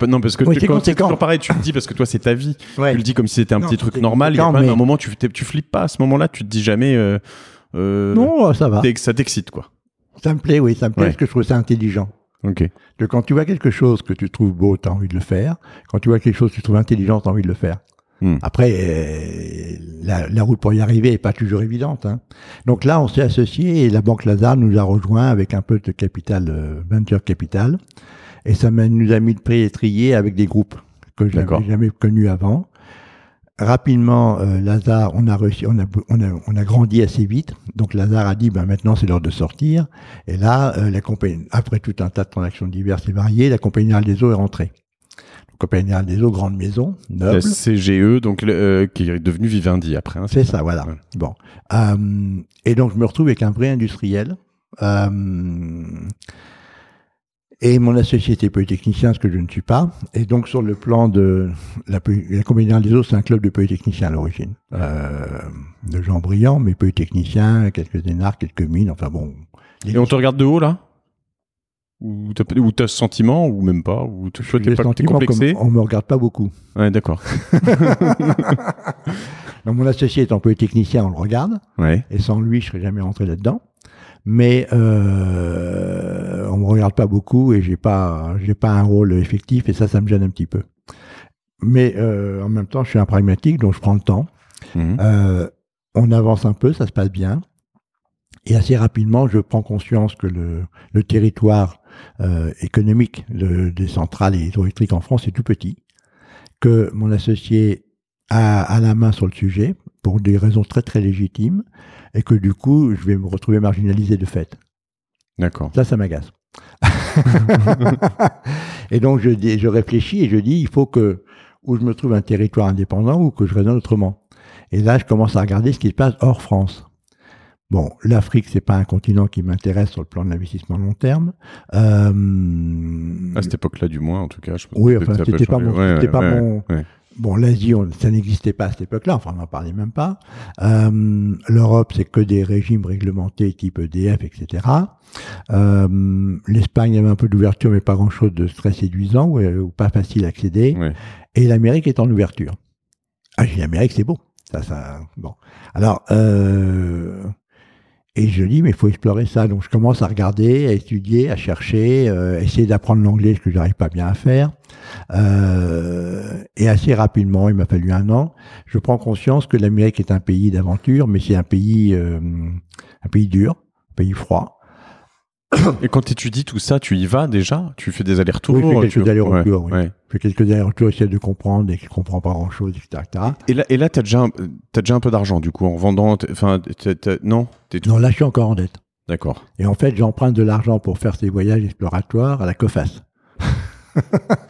Non, parce que c'est toujours pareil, tu le dis parce que toi, c'est ta vie. Tu le dis comme si c'était un petit truc normal. Il y a quand même un moment, tu flippes pas. À ce moment-là, tu te dis jamais... non, ça va. Ça t'excite, quoi. Ça me plaît, oui. Ça me plaît parce que je trouve ça intelligent. Ok. Que quand tu vois quelque chose que tu trouves beau, tu as envie de le faire. Quand tu vois quelque chose que tu trouves intelligent, tu as envie de le faire. Après, la route pour y arriver est pas toujours évidente. Hein. Donc là, on s'est associés et la Banque Lazare nous a rejoints avec un peu de capital, venture capital. Et ça nous a mis de prix étrier avec des groupes que je n'avais jamais connus avant. Rapidement, Lazare, on a grandi assez vite. Donc Lazare a dit, maintenant c'est l'heure de sortir. Et là, la compagnie, après tout un tas de transactions diverses et variées, la Compagnie Générale des Eaux est rentrée. La Compagnie Générale des Eaux, grande maison, noble. La CGE, donc qui est devenue Vivendi après. Hein, c'est ça, voilà. Ouais. Bon. Et donc je me retrouve avec un vrai industriel. Et mon associé était polytechnicien, ce que je ne suis pas. Et donc, sur le plan de la Compagnie Générale des Eaux, c'est un club de polytechniciens à l'origine. De gens brillants, mais polytechniciens, quelques énarques, quelques mines, enfin bon. Et on te regarde de haut, là? Ou t'as ce sentiment, ou même pas? Ou t'es complexé? On me regarde pas beaucoup. Ouais, d'accord. Donc, mon associé étant polytechnicien, on le regarde. Ouais. Et sans lui, je serais jamais rentré là-dedans. Mais on me regarde pas beaucoup et j'ai pas un rôle effectif et ça me gêne un petit peu. Mais en même temps, je suis un pragmatique, donc je prends le temps. On avance un peu, ça se passe bien. Et assez rapidement, je prends conscience que le territoire économique des centrales et hydroélectriques en France est tout petit, que mon associé a la main sur le sujet pour des raisons très très légitimes. Et que du coup, je vais me retrouver marginalisé de fait. D'accord. Ça m'agace. Et donc, je réfléchis et je dis, il faut que, ou je me trouve un territoire indépendant ou que je raisonne autrement. Et là, je commence à regarder ce qui se passe hors France. Bon, l'Afrique, c'est pas un continent qui m'intéresse sur le plan de l'investissement long terme. À cette époque-là, du moins, en tout cas. Oui, enfin, c'était pas mon... bon, l'Asie, ça n'existait pas à cette époque-là, enfin, on n'en parlait même pas. L'Europe, c'est que des régimes réglementés type EDF, etc. L'Espagne avait un peu d'ouverture, mais pas grand-chose de très séduisant ou pas facile à accéder. Ouais. Et l'Amérique est en ouverture. Ah, j'ai dit, l'Amérique, c'est beau. Bon. Alors, et je dis, mais il faut explorer ça. Donc, je commence à regarder, à étudier, à chercher, essayer d'apprendre l'anglais, ce que je n'arrive pas bien à faire. Et assez rapidement, il m'a fallu 1 an, je prends conscience que l'Amérique est un pays d'aventure, mais c'est un pays dur, un pays froid. Et quand tu étudies tout ça, tu y vas déjà? Tu fais des allers-retours? Oui, je fais quelques allers-retours, oui. Ouais. Je fais quelques allers-retours, essayer de comprendre, et je ne comprends pas grand-chose, etc. Et là tu as déjà un peu d'argent, du coup, en vendant. Enfin, non? Non, là, je suis encore en dette. D'accord. Et en fait, j'emprunte de l'argent pour faire ces voyages exploratoires à la COFAS.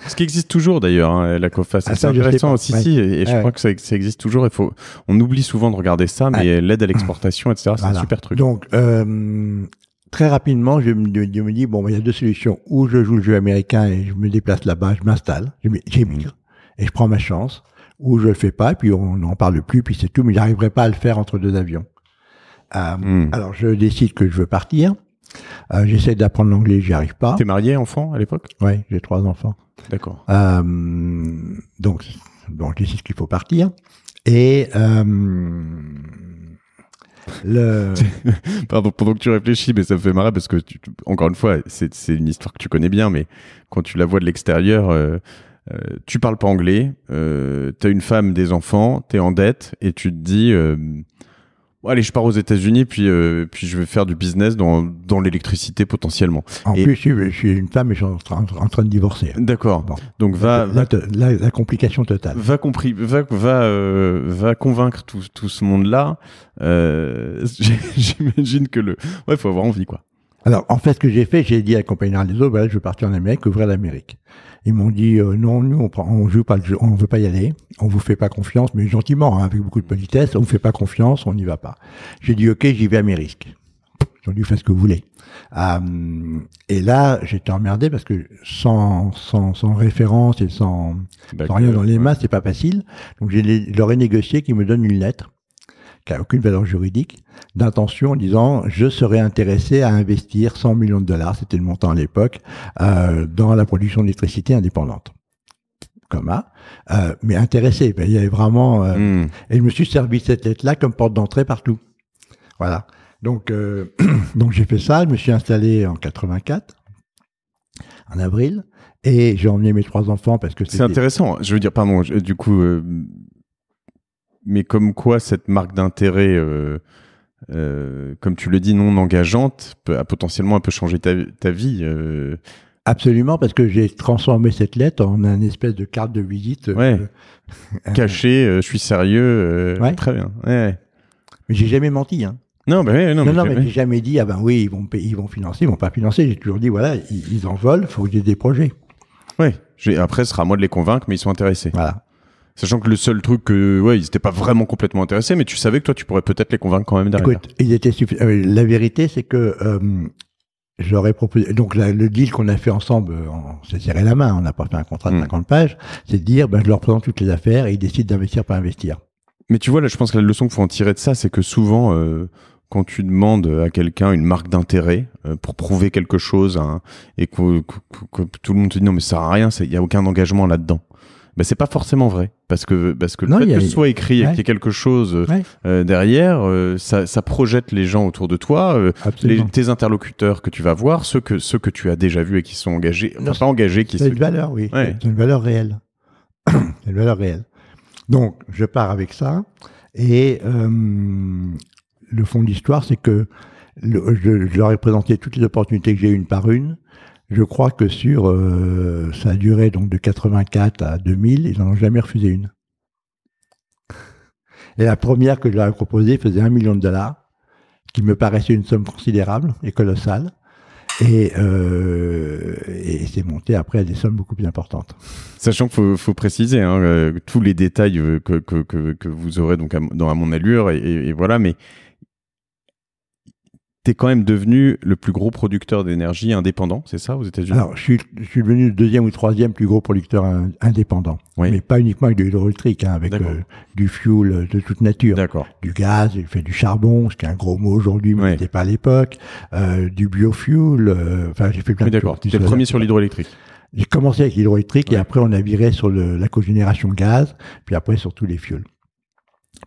Ce qui existe toujours d'ailleurs, hein, la COFAS. Ah, c'est intéressant aussi, ouais. et je crois que ça existe toujours. On oublie souvent de regarder ça, mais l'aide à l'exportation, etc., c'est un super truc. Donc, très rapidement, je me dis, bon, il y a 2 solutions. Ou je joue le jeu américain et je me déplace là-bas, je m'installe, j'émigre, et je prends ma chance. Ou je le fais pas, et puis on n'en parle plus, puis c'est tout, mais j'arriverai pas à le faire entre 2 avions. Alors, je décide que je veux partir. J'essaie d'apprendre l'anglais, j'y arrive pas. T'es marié, enfant, à l'époque? Oui, j'ai 3 enfants. D'accord. Donc, je décide qu'il faut partir. Et Pardon, pendant que tu réfléchis, mais ça me fait marrer parce que, encore une fois, c'est une histoire que tu connais bien, mais quand tu la vois de l'extérieur, tu parles pas anglais, t'as une femme, des enfants, t'es en dette, et tu te dis... allez, je pars aux États-Unis, puis je vais faire du business dans l'électricité potentiellement. En plus, je suis une femme et je suis en train de divorcer. D'accord. Bon. Donc la complication totale. Va convaincre tout ce monde-là. J'imagine que faut avoir envie, quoi. Alors, en fait, ce que j'ai fait, j'ai dit à la compagnie des eaux, je veux partir en Amérique, ouvrir l'Amérique. Ils m'ont dit, non, nous, on joue pas le jeu, on veut pas y aller, on vous fait pas confiance, mais gentiment, hein, avec beaucoup de politesse, on vous fait pas confiance, on n'y va pas. J'ai dit, ok, j'y vais à mes risques. Ils ont dit, faites ce que vous voulez. Et là, j'étais emmerdé parce que sans référence et sans rien dans les mains, c'est pas facile. Donc, je leur ai négocié qu'ils me donnent une lettre qui n'a aucune valeur juridique, d'intention en disant je serais intéressé à investir 100 millions de dollars, c'était le montant à l'époque, dans la production d'électricité indépendante. Mais intéressé, il y avait vraiment... Et je me suis servi de cette lettre-là comme porte d'entrée partout. Voilà. Donc j'ai fait ça, je me suis installé en 84, en avril, et j'ai emmené mes 3 enfants parce que c'est intéressant, je veux dire, pardon, du coup... Mais comme quoi cette marque d'intérêt, comme tu le dis, non engageante, a potentiellement un peu changé ta vie. Absolument, parce que j'ai transformé cette lettre en une espèce de carte de visite. Cachée, je suis sérieux, très bien. Ouais. Mais j'ai jamais menti, hein. Non, mais j'ai jamais dit, oui, ils vont financer, ils vont pas financer. J'ai toujours dit, voilà, ils en veulent, il faut que j'ai des projets. Oui, après, ce sera à moi de les convaincre, mais ils sont intéressés. Voilà. Sachant que le seul truc ils n'étaient pas vraiment complètement intéressés, mais tu savais que toi, tu pourrais peut-être les convaincre quand même derrière. Écoute, ils étaient la vérité, c'est que je leur ai proposé. Donc, le deal qu'on a fait ensemble, on s'est serré la main, on n'a pas fait un contrat de 50 pages, c'est de dire, je leur présente toutes les affaires et ils décident d'investir par investir. Mais tu vois, là, je pense que la leçon qu'il faut en tirer de ça, c'est que souvent, quand tu demandes à quelqu'un une marque d'intérêt pour prouver quelque chose, et que tout le monde te dit non, mais ça sert à rien, il n'y a aucun engagement là-dedans. C'est pas forcément vrai parce que le fait que ce soit écrit et qu'il y ait quelque chose derrière, ça projette les gens autour de toi, tes interlocuteurs que tu vas voir, ceux que tu as déjà vus et qui sont engagés, pas engagés, qui c'est une valeur, oui, c'est une valeur réelle. C'est une valeur réelle. Donc je pars avec ça et le fond de l'histoire, c'est que je leur ai présenté toutes les opportunités que j'ai une par une. Je crois que ça a duré donc de 84 à 2000, ils n'en ont jamais refusé une. Et la première que je leur ai proposée faisait $1 million, qui me paraissait une somme considérable et colossale. Et c'est monté après à des sommes beaucoup plus importantes. Sachant qu'il faut préciser tous les détails que vous aurez donc à mon allure et voilà, mais tu es quand même devenu le plus gros producteur d'énergie indépendant, c'est ça, aux États-Unis? Alors, je suis devenu le deuxième ou troisième plus gros producteur indépendant. Oui. Mais pas uniquement avec de l'hydroélectrique, avec du fuel de toute nature. D'accord. Du gaz, j'ai fait du charbon, ce qui est un gros mot aujourd'hui, mais Oui. c'était pas à l'époque. Du biofuel, enfin, j'ai fait plein de choses. D'accord. Tu es le premier sur l'hydroélectrique. J'ai commencé avec l'hydroélectrique et après on a viré sur la cogénération gaz, puis après sur tous les fuels.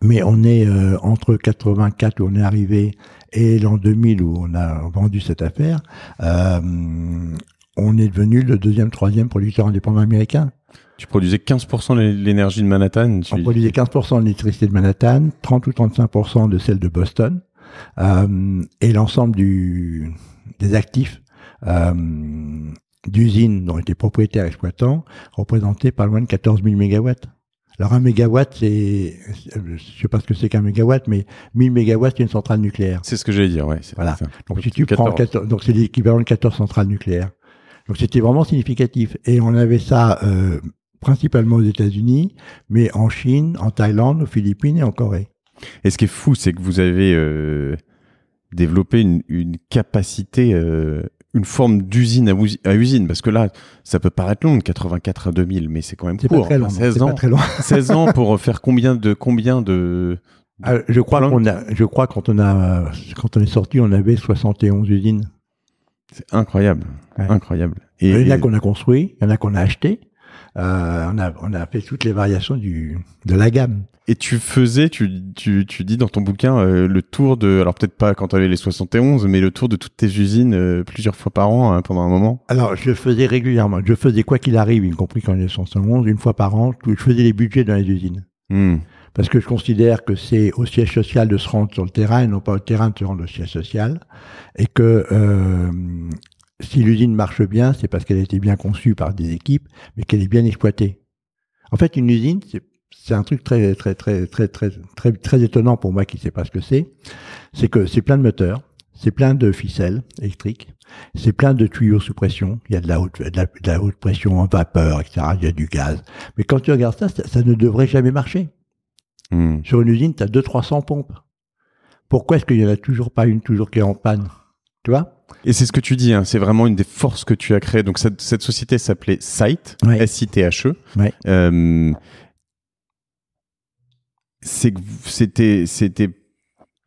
Mais on est entre 84 où on est arrivé et l'an 2000 où on a vendu cette affaire, on est devenu le deuxième, troisième producteur indépendant américain. Tu produisais 15% de l'énergie de Manhattan. On produisait 15% de l'électricité de Manhattan, 30 ou 35% de celle de Boston, et l'ensemble des actifs d'usines dont étaient propriétaires exploitants représentait pas loin de 14 000 mégawatts. Alors un mégawatt, je sais pas ce que c'est qu'un mégawatt, mais 1000 mégawatts, c'est une centrale nucléaire. C'est ce que j'allais dire, ouais. Voilà. Ça. Donc si tu prends 14, donc c'est l'équivalent de 14 centrales nucléaires. Donc c'était vraiment significatif. Et on avait ça principalement aux États-Unis, mais en Chine, en Thaïlande, aux Philippines et en Corée. Et ce qui est fou, c'est que vous avez développé une capacité, une forme d'usine à usine, parce que là, ça peut paraître long, de 84 à 2000, mais c'est quand même court. Pas très long, 16 ans. Pas très long. 16 ans pour faire combien de je crois quand on est sorti, on avait 71 usines. C'est incroyable, ouais. Incroyable. Il y en a qu'on a construit, il y en a qu'on a acheté. On a fait toutes les variations de la gamme. Et tu faisais, tu dis dans ton bouquin, le tour de, alors peut-être pas quand tu avais les 71, mais le tour de toutes tes usines plusieurs fois par an pendant un moment. Alors, je faisais régulièrement. Je faisais quoi qu'il arrive, y compris quand il y avait 71, une fois par an, je faisais les budgets dans les usines. Parce que je considère que c'est au siège social de se rendre sur le terrain et non pas au terrain de se rendre au siège social. Et que si l'usine marche bien, c'est parce qu'elle a été bien conçue par des équipes, mais qu'elle est bien exploitée. En fait, une usine, c'est un truc très étonnant pour moi qui ne sait pas ce que c'est. C'est que c'est plein de moteurs, c'est plein de ficelles électriques, c'est plein de tuyaux sous pression. Il y a de la haute pression en vapeur, etc. Il y a du gaz. Mais quand tu regardes ça ne devrait jamais marcher. Sur une usine, tu as 200-300 pompes. Pourquoi est-ce qu'il n'y en a toujours pas une toujours qui est en panne? Tu vois? Et c'est ce que tu dis, hein, c'est vraiment une des forces que tu as créées. Donc cette société s'appelait Site, ouais. S-I-T-H-E. Ouais. C'était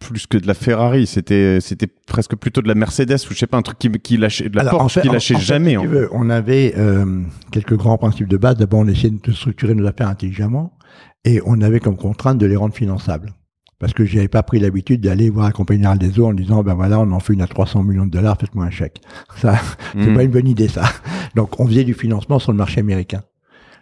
plus que de la Ferrari, c'était presque plutôt de la Mercedes ou je sais pas, un truc qui lâchait, de la Porsche qui lâchait jamais. Si tu veux, on avait quelques grands principes de base. D'abord, on essayait de structurer nos affaires intelligemment et on avait comme contrainte de les rendre finançables. Parce que j'avais pas pris l'habitude d'aller voir la Compagnie Générale des Eaux en disant, ben voilà, on en fait une à 300 millions de dollars, faites-moi un chèque. Ça, c'est pas une bonne idée, ça. Donc, on faisait du financement sur le marché américain.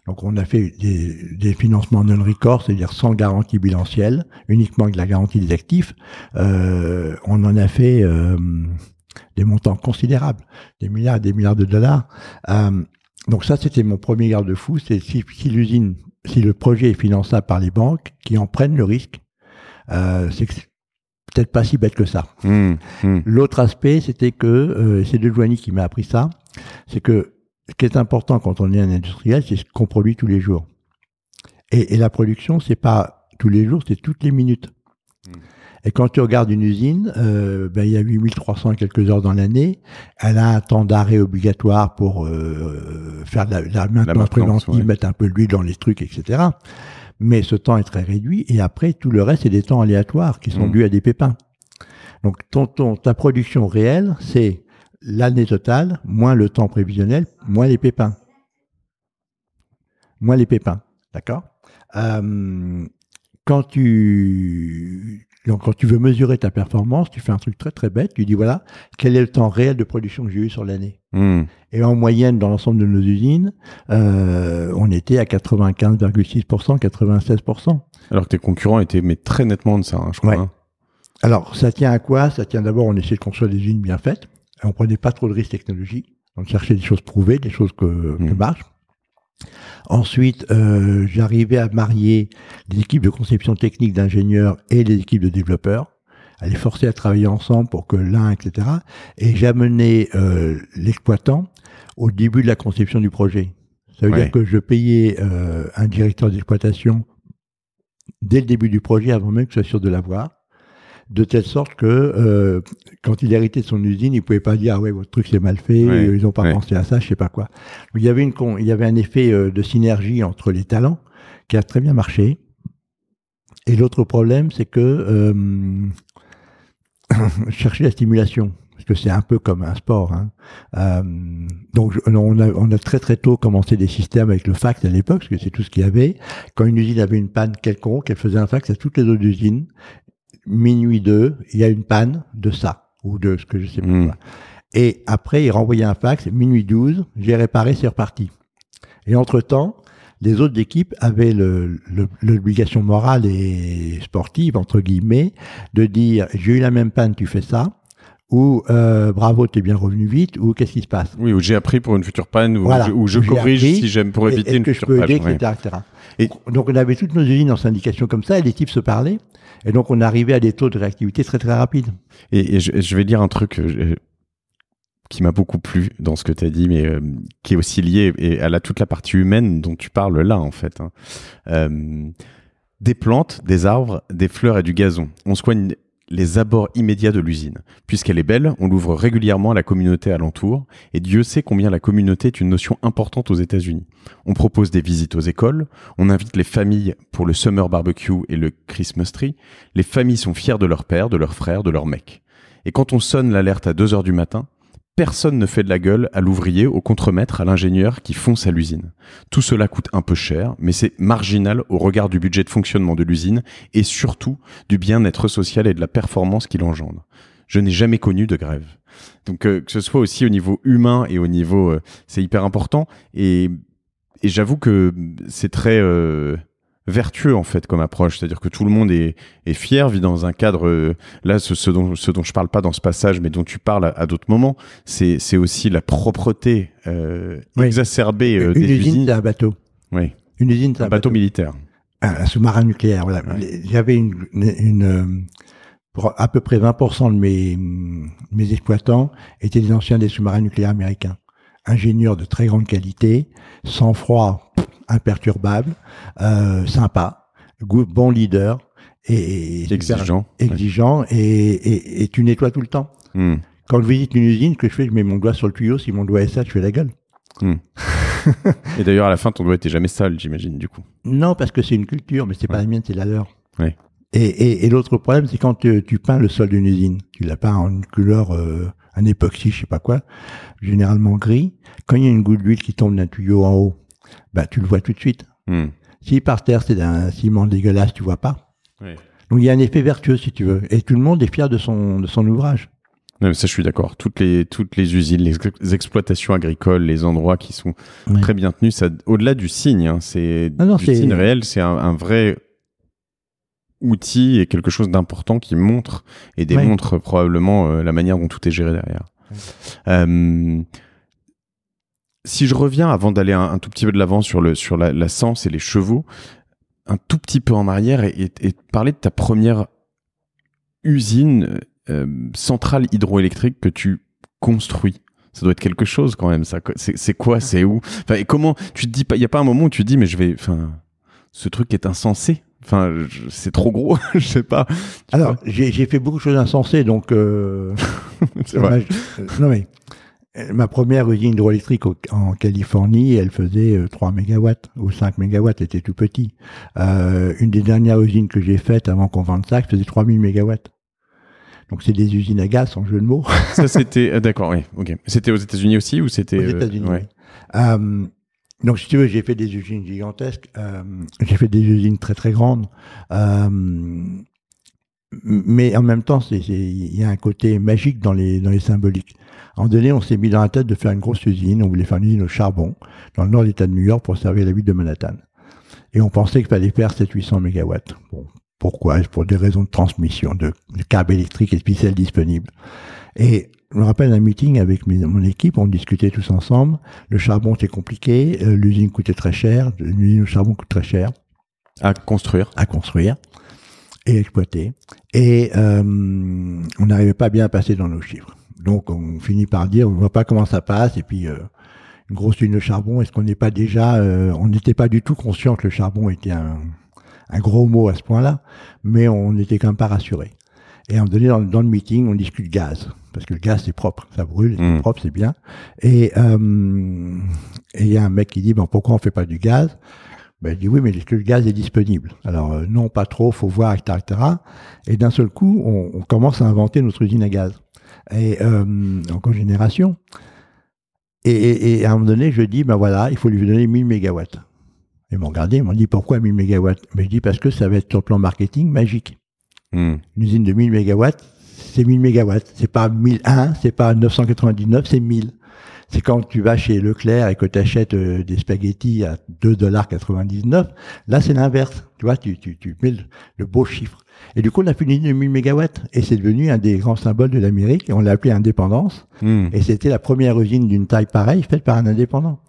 Donc, on a fait des financements non-recourse, c'est-à-dire sans garantie bilancielle, uniquement avec la garantie des actifs. On en a fait des montants considérables, des milliards et des milliards de dollars. Donc ça, c'était mon premier garde-fou, c'est si le projet est finançable par les banques, qui en prennent le risque, c'est peut-être pas si bête que ça. L'autre aspect, c'était que, c'est de Joigny qui m'a appris ça, c'est que ce qui est important quand on est un industriel, c'est ce qu'on produit tous les jours. Et la production, c'est pas tous les jours, c'est toutes les minutes. Et quand tu regardes une usine, il y a 8300 et quelques heures dans l'année, elle a un temps d'arrêt obligatoire pour faire la maintenance préventive, ouais. Mettre un peu d'huile dans les trucs, etc. Mais ce temps est très réduit, et après, tout le reste, c'est des temps aléatoires qui sont dus à des pépins. Donc, ta production réelle, c'est l'année totale, moins le temps prévisionnel, moins les pépins. Moins les pépins, d'accord ? Quand tu veux mesurer ta performance, tu fais un truc très très bête, tu dis voilà, quel est le temps réel de production que j'ai eu sur l'année ? Et en moyenne, dans l'ensemble de nos usines, on était à 95,6%, 96%. Alors que tes concurrents étaient très nettement de ça, hein, je crois. Ouais. Hein. Alors, ça tient à quoi ? Ça tient d'abord, on essayait de construire des usines bien faites. On prenait pas trop de risques technologiques. On cherchait des choses prouvées, des choses que marchent. Ensuite, j'arrivais à marier les équipes de conception technique d'ingénieurs et les équipes de développeurs, à les forcer à travailler ensemble pour que l'un, etc. Et j'amenais l'exploitant au début de la conception du projet. Ça veut dire que je payais un directeur d'exploitation dès le début du projet, avant même que je sois sûr de l'avoir. de telle sorte que quand il héritait de son usine, il pouvait pas dire ah ouais votre truc c'est mal fait, ils ont pas pensé à ça, je sais pas quoi. Donc, il y avait un effet de synergie entre les talents qui a très bien marché. Et l'autre problème, c'est que chercher la stimulation, parce que c'est un peu comme un sport. Hein. Donc on a très très tôt commencé des systèmes avec le fax à l'époque, parce que c'est tout ce qu'il y avait. Quand une usine avait une panne quelconque, elle faisait un fax à toutes les autres usines. Minuit 2, il y a une panne de ça, ou de ce que je sais pas quoi. Et après, il renvoyait un fax, minuit 12, j'ai réparé, c'est reparti. Et entre-temps, les autres équipes avaient l'obligation morale et sportive, entre guillemets, de dire « j'ai eu la même panne, tu fais ça », ou bravo, t'es bien revenu vite, ou qu'est-ce qui se passe ? Oui, ou j'ai appris pour une future panne, ou, voilà, ou je corrige si j'aime pour éviter une future panne. Etc. Donc on avait toutes nos usines en syndication comme ça, et les types se parlaient, et donc on arrivait à des taux de réactivité très très rapides. Et je vais dire un truc qui m'a beaucoup plu dans ce que tu as dit, mais qui est aussi lié à toute la partie humaine dont tu parles là, en fait. Des plantes, des arbres, des fleurs et du gazon. On soigne les abords immédiats de l'usine. Puisqu'elle est belle, on l'ouvre régulièrement à la communauté alentour, et Dieu sait combien la communauté est une notion importante aux États-Unis. On propose des visites aux écoles, on invite les familles pour le Summer Barbecue et le Christmas Tree. Les familles sont fières de leur père, de leur frère, de leur mec. Et quand on sonne l'alerte à 2h du matin, personne ne fait de la gueule à l'ouvrier, au contremaître, à l'ingénieur qui fonce à l'usine. Tout cela coûte un peu cher, mais c'est marginal au regard du budget de fonctionnement de l'usine et surtout du bien-être social et de la performance qu'il engendre. Je n'ai jamais connu de grève. Donc que ce soit aussi au niveau humain et au niveau... c'est hyper important et j'avoue que c'est très... vertueux en fait comme approche, c'est-à-dire que tout le monde est fier, vit dans un cadre là ce dont je parle pas dans ce passage mais dont tu parles à d'autres moments, c'est aussi la propreté exacerbée des usines. C'est un bateau. Oui. Une usine, c'est un bateau militaire. Un sous-marin nucléaire, voilà. Ouais. J'avais pour à peu près 20% de mes exploitants étaient des anciens des sous-marins nucléaires américains. Ingénieurs de très grande qualité, sang-froid imperturbable, sympa, bon leader et exigeant, et tu nettoies tout le temps. Quand je visite une usine, ce que je fais, je mets mon doigt sur le tuyau, si mon doigt est sale, je fais la gueule. Et d'ailleurs, à la fin, ton doigt était jamais sale, j'imagine, du coup. Non, parce que c'est une culture, mais c'est pas la mienne, c'est la leur. Ouais. Et l'autre problème, c'est quand tu peins le sol d'une usine, tu l'as peint en une couleur, un époxy, je sais pas quoi, généralement gris. Quand il y a une goutte d'huile qui tombe d'un tuyau en haut, bah tu le vois tout de suite. Si par terre c'est un ciment dégueulasse, tu vois pas. Oui. Donc il y a un effet vertueux si tu veux, et tout le monde est fier de son ouvrage. Non, mais ça je suis d'accord. Toutes les usines, les exploitations agricoles, les endroits qui sont très bien tenus, ça, au-delà du signe, hein, c'est signe réel, c'est un vrai outil et quelque chose d'important qui montre et démontre probablement la manière dont tout est géré derrière. Si je reviens, avant d'aller un tout petit peu de l'avant sur la sens et les chevaux, un tout petit peu en arrière et parler de ta première usine centrale hydroélectrique que tu construis. Ça doit être quelque chose quand même, ça. C'est quoi, c'est où? Enfin, et comment, tu te dis, il n'y a pas un moment où tu te dis, mais ce truc est insensé. Enfin, c'est trop gros, je sais pas. Alors, j'ai fait beaucoup de choses insensées, donc... c'est vrai. Non mais... Ma première usine hydroélectrique en Californie, elle faisait 3 mégawatts ou 5 mégawatts, elle était tout petit. Une des dernières usines que j'ai faites avant qu'on vende ça, elle faisait 3000 mégawatts. Donc c'est des usines à gaz, sans jeu de mots. Ça c'était... d'accord, oui, ok. C'était aux États-Unis aussi ou c'était... Aux États-Unis, oui. Donc si tu veux, j'ai fait des usines gigantesques, j'ai fait des usines très très grandes. Mais en même temps, il y a un côté magique dans les symboliques. À un moment donné, on s'est mis dans la tête de faire une grosse usine. On voulait faire une usine au charbon dans le nord de l'État de New York pour servir la ville de Manhattan. Et on pensait qu'il fallait faire 700-800 mégawatts. Bon, pourquoi? Pour des raisons de transmission, de câbles électriques et de ficelles disponibles. Et je me rappelle un meeting avec mon équipe, on discutait tous ensemble. Le charbon, c'est compliqué. L'usine coûtait très cher. L'usine au charbon coûte très cher. À construire. Et exploiter. Et on n'arrivait pas bien à passer dans nos chiffres. Donc on finit par dire, on ne voit pas comment ça passe. Et puis une grosse usine de charbon, est-ce qu'on n'est pas déjà... on n'était pas du tout conscient que le charbon était un gros mot à ce point-là, mais on n'était quand même pas rassuré. Et à un moment donné, dans le meeting, on discute gaz. Parce que le gaz, c'est propre. Ça brûle, c'est propre, c'est bien. Et il y a un mec qui dit, pourquoi on fait pas du gaz? Je dis, oui, mais est-ce que le gaz est disponible? Alors, non, pas trop, faut voir, etc., etc. Et d'un seul coup, on commence à inventer notre usine à gaz. Et en cogénération. Et à un moment donné, je dis, voilà, il faut lui donner 1000 mégawatts. Ils m'ont regardé, ils m'ont dit, pourquoi 1000 mégawatts? Je dis, parce que ça va être sur le plan marketing magique. Une usine de 1000 mégawatts, c'est 1000 mégawatts. C'est pas 1001, c'est pas 999, c'est 1000. C'est quand tu vas chez Leclerc et que tu achètes des spaghettis à $2,99. Là, c'est l'inverse. Tu vois, tu mets le beau chiffre. Et du coup, on a fait une usine de 1000 mégawatts. Et c'est devenu un des grands symboles de l'Amérique. Et on l'a appelé Indépendance. Et c'était la première usine d'une taille pareille faite par un indépendant.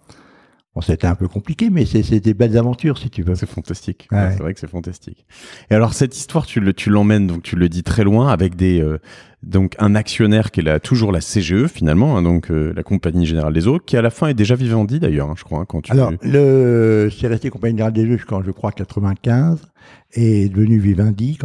Bon, c'était un peu compliqué, mais c'est des belles aventures, si tu veux. C'est fantastique. Ouais. C'est vrai que c'est fantastique. Et alors, cette histoire, tu l'emmènes, donc tu le dis très loin, avec donc un actionnaire qui est toujours la CGE, finalement, donc la Compagnie Générale des Eaux, qui à la fin est déjà Vivendi, d'ailleurs, je crois, quand tu... Alors, c'est resté Compagnie Générale des Eaux jusqu'en, je crois, 95, et est devenu Vivendi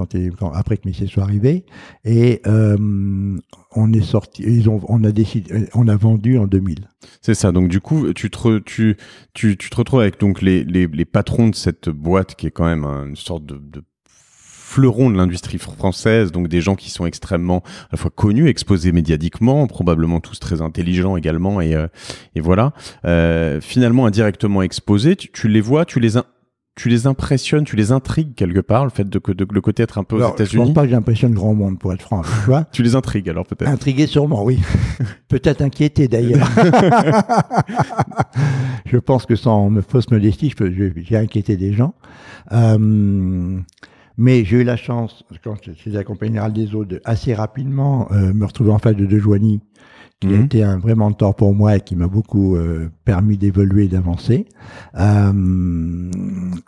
après que Messier soit arrivé. Et on est sorti, on a vendu en 2000. C'est ça. Donc du coup, tu te retrouves avec donc les patrons de cette boîte qui est quand même une sorte de fleuron de l'industrie française, donc des gens qui sont extrêmement à la fois connus, exposés médiatiquement, probablement tous très intelligents également, et voilà. Finalement indirectement exposés, tu les vois, tu les impressionnes, tu les intrigues quelque part, le fait de le côté être un peu aux États-Unis. Je pense pas que j'impressionne grand monde, pour être franc. Tu vois. Tu les intrigues alors peut-être. Intrigué sûrement, oui. Peut-être inquiété d'ailleurs. Je pense que sans fausse modestie, j'ai inquiété des gens. Mais j'ai eu la chance, quand j'étais à la Compagnie Générale des Eaux, de assez rapidement me retrouver en face de Joigny, qui a été un vrai mentor pour moi et qui m'a beaucoup permis d'évoluer et d'avancer.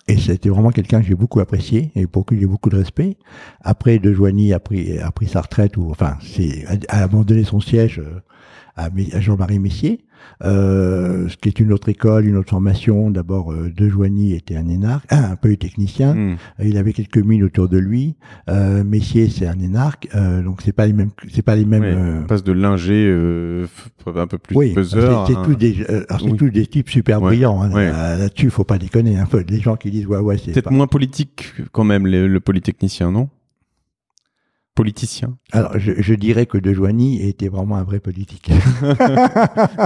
Et c'était vraiment quelqu'un que j'ai beaucoup apprécié et pour qui j'ai beaucoup de respect. Après, Joigny a pris sa retraite, a abandonné son siège à Jean-Marie Messier, ce qui est une autre école, une autre formation. D'abord, Joigny était un énarque, un polytechnicien. Il avait quelques mines autour de lui. Messier, c'est un énarque, donc c'est pas les mêmes. On passe de linger un peu plus peseur. C'est tous des types super brillants. Là-dessus, faut pas déconner. Un peu les gens qui disent c'est peut-être moins politique quand même le polytechnicien, non? Politicien. Alors, je dirais que Joigny était vraiment un vrai politique.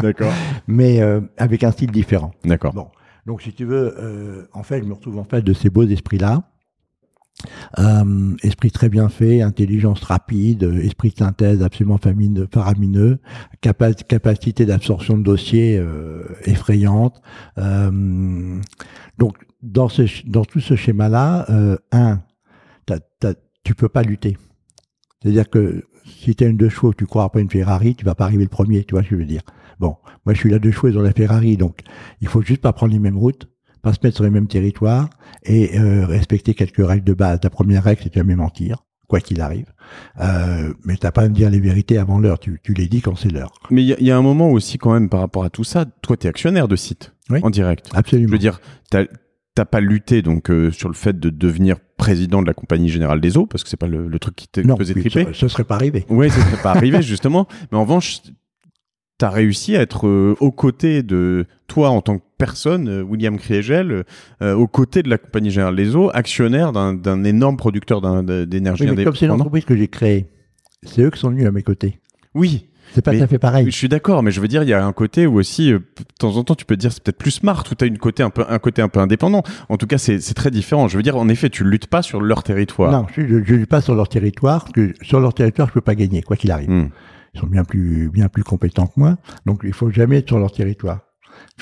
D'accord. Mais avec un style différent. D'accord. Bon, donc si tu veux, en fait, je me retrouve en face de ces beaux esprits-là. Esprit très bien fait, intelligence rapide, esprit de synthèse absolument faramineux, capacité d'absorption de dossiers effrayante. Donc, dans tout ce schéma-là, tu peux pas lutter. C'est-à-dire que si tu as une 2 chevaux, tu crois après une Ferrari, tu vas pas arriver le premier, tu vois ce que je veux dire. Bon, moi je suis là 2 chevaux dans la Ferrari, donc il faut juste pas prendre les mêmes routes, pas se mettre sur les mêmes territoires et respecter quelques règles de base. La première règle, c'est de jamais mentir, quoi qu'il arrive. Mais t'as pas à me dire les vérités avant l'heure, tu les dis quand c'est l'heure. Mais il y a un moment aussi quand même par rapport à tout ça, toi tu es actionnaire de site en direct. Absolument. Je veux dire, t'as pas lutté donc sur le fait de devenir président de la Compagnie Générale des Eaux, parce que c'est pas le truc qui te faisait triper. Ce serait pas arrivé. Oui, ce serait pas arrivé justement. Mais en revanche, t'as réussi à être aux côtés de toi en tant que personne, William Kriegel, aux côtés de la Compagnie Générale des Eaux, actionnaire d'un énorme producteur d'énergie indépendant. Mais comme c'est l'entreprise que j'ai créée, c'est eux qui sont venus à mes côtés. Oui. C'est pas tout à fait pareil. Je suis d'accord, mais je veux dire, il y a un côté où aussi, de temps en temps, tu peux te dire c'est peut-être plus smart, ou t'as un côté un peu indépendant. En tout cas, c'est très différent. Je veux dire, en effet, tu luttes pas sur leur territoire. Non, je lutte pas sur leur territoire, parce que sur leur territoire, je peux pas gagner, quoi qu'il arrive. Ils sont bien plus compétents que moi, donc il faut jamais être sur leur territoire.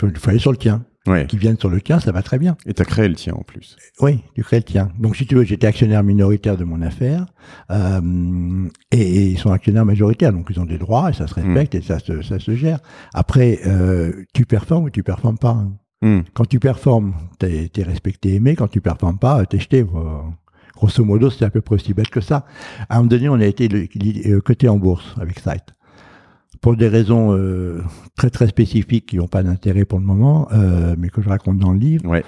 Il faut aller sur le tien. Ouais. Qui viennent sur le tien, ça va très bien. Et tu as créé le tien en plus. Oui, tu crées le tien. Donc si tu veux, j'étais actionnaire minoritaire de mon affaire, et ils sont actionnaires majoritaires, donc ils ont des droits et ça se respecte et ça se gère. Après, tu performes ou tu performes pas. Quand tu performes, t'es respecté, aimé. Quand tu performes pas, t'es jeté. Grosso modo, c'est à peu près aussi bête que ça. À un moment donné, on a été coté en bourse avec Site. Pour des raisons très très spécifiques qui n'ont pas d'intérêt pour le moment, mais que je raconte dans le livre,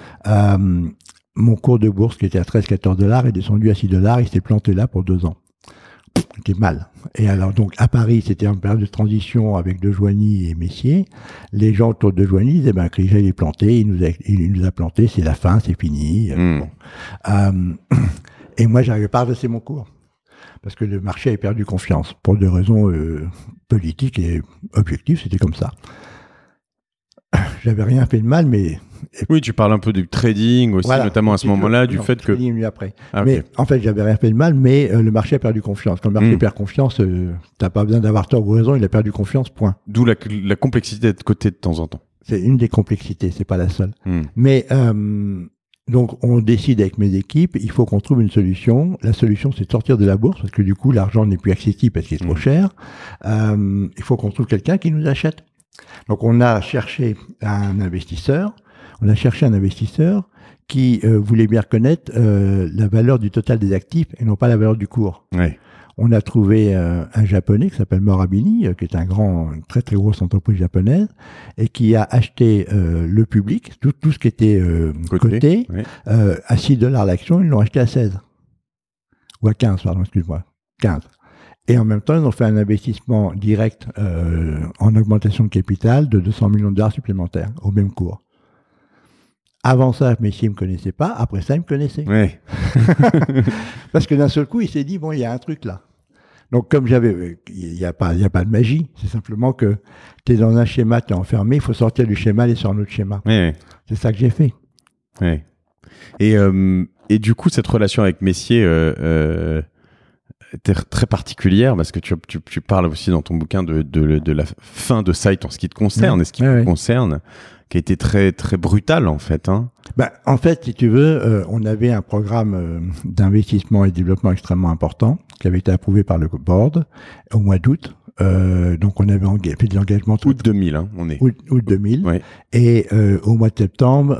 mon cours de bourse qui était à $13-14 est descendu à $6, il s'est planté là pour 2 ans. était mal. Et alors, donc, à Paris, c'était une période de transition avec De Joigny et Messier. Les gens autour de Joigny disaient, Créja, il est planté, il nous a planté, c'est la fin, c'est fini. Bon. Et moi, j'arrivais pas à redresser mon cours. Parce que le marché avait perdu confiance. Pour des raisons politiques et objectives, c'était comme ça. J'avais rien fait de mal, mais... Oui, tu parles un peu du trading aussi, voilà, notamment à ce moment-là, du fait que... trading mieux après. Ah, okay. Mais en fait, j'avais rien fait de mal, mais le marché a perdu confiance. Quand le marché perd confiance, t'as pas besoin d'avoir tort ou raison, il a perdu confiance, point. D'où la complexité d'être coté de temps en temps. C'est une des complexités, c'est pas la seule. Mais donc, on décide avec mes équipes, il faut qu'on trouve une solution. La solution, c'est de sortir de la bourse, parce que du coup, l'argent n'est plus accessible parce qu'il est trop cher. Il faut qu'on trouve quelqu'un qui nous achète. Donc, on a cherché un investisseur. On a cherché un investisseur qui voulait bien reconnaître la valeur du total des actifs et non pas la valeur du cours. Ouais. On a trouvé un japonais qui s'appelle Morabini, qui est une très très grosse entreprise japonaise, et qui a acheté le public, tout ce qui était coté, ouais. À $6 l'action, ils l'ont acheté à 16. Ou à 15, pardon, excuse-moi. 15. Et en même temps, ils ont fait un investissement direct en augmentation de capital de $200 millions supplémentaires, au même cours. Avant ça, Messier ne me connaissait pas. Après ça, il me connaissait. Ouais. Parce que d'un seul coup, il s'est dit, bon, il y a un truc là. Donc, comme il n'y a pas de magie. C'est simplement que tu es dans un schéma, tu es enfermé, il faut sortir du schéma, aller sur un autre schéma. Ouais. C'est ça que j'ai fait. Ouais. Et du coup, cette relation avec Messier était très particulière parce que tu parles aussi dans ton bouquin de la fin de Site en ce qui te concerne et ce qui me concerne, qui a été très très brutal en fait. Hein. En fait, si tu veux, on avait un programme d'investissement et de développement extrêmement important qui avait été approuvé par le board au mois d'août. Donc on avait fait des engagements... Août 2000, hein, on est. Août 2000. Ouais. Et au mois de septembre,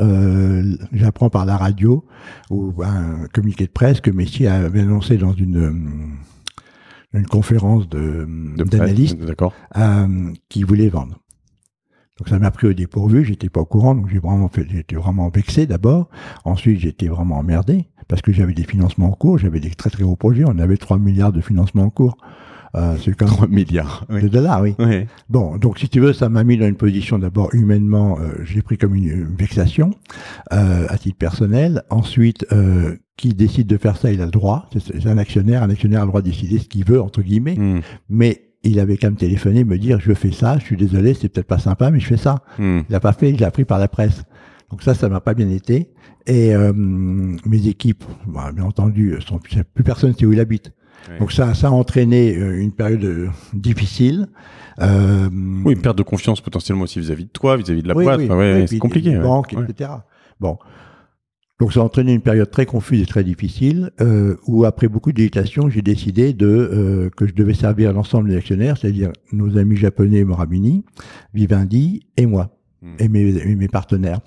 j'apprends par la radio ou un communiqué de presse que Messier avait annoncé dans une conférence d'analystes qui voulait vendre. Donc ça m'a pris au dépourvu, j'étais pas au courant, donc j'étais vraiment vexé d'abord. Ensuite, j'étais vraiment emmerdé parce que j'avais des financements en cours, j'avais des très très gros projets, on avait 3 milliards de financements en cours. C'est quand même 3 milliards de dollars, oui. Oui. Bon, donc si tu veux, ça m'a mis dans une position d'abord humainement, j'ai pris comme une vexation à titre personnel. Ensuite, qui décide de faire ça, il a le droit. C'est un actionnaire a le droit de décider ce qu'il veut entre guillemets. Mais il avait qu'à me téléphoner, me dire je fais ça, je suis désolé, c'est peut-être pas sympa, mais je fais ça. Il l'a pas fait, il l'a appris par la presse. Donc ça m'a pas bien été. Et mes équipes, bien entendu, plus personne sait où il habite. Oui. Donc ça a entraîné une période difficile. Oui, une perte de confiance potentiellement aussi vis-à-vis de toi, vis-à-vis de la boîte. C'est compliqué. Les banques, etc. Bon. Donc ça a entraîné une période très confuse et très difficile, où après beaucoup d'hésitation, j'ai décidé que je devais servir l'ensemble des actionnaires, c'est-à-dire nos amis japonais Morabini, Vivendi et moi, et mes partenaires.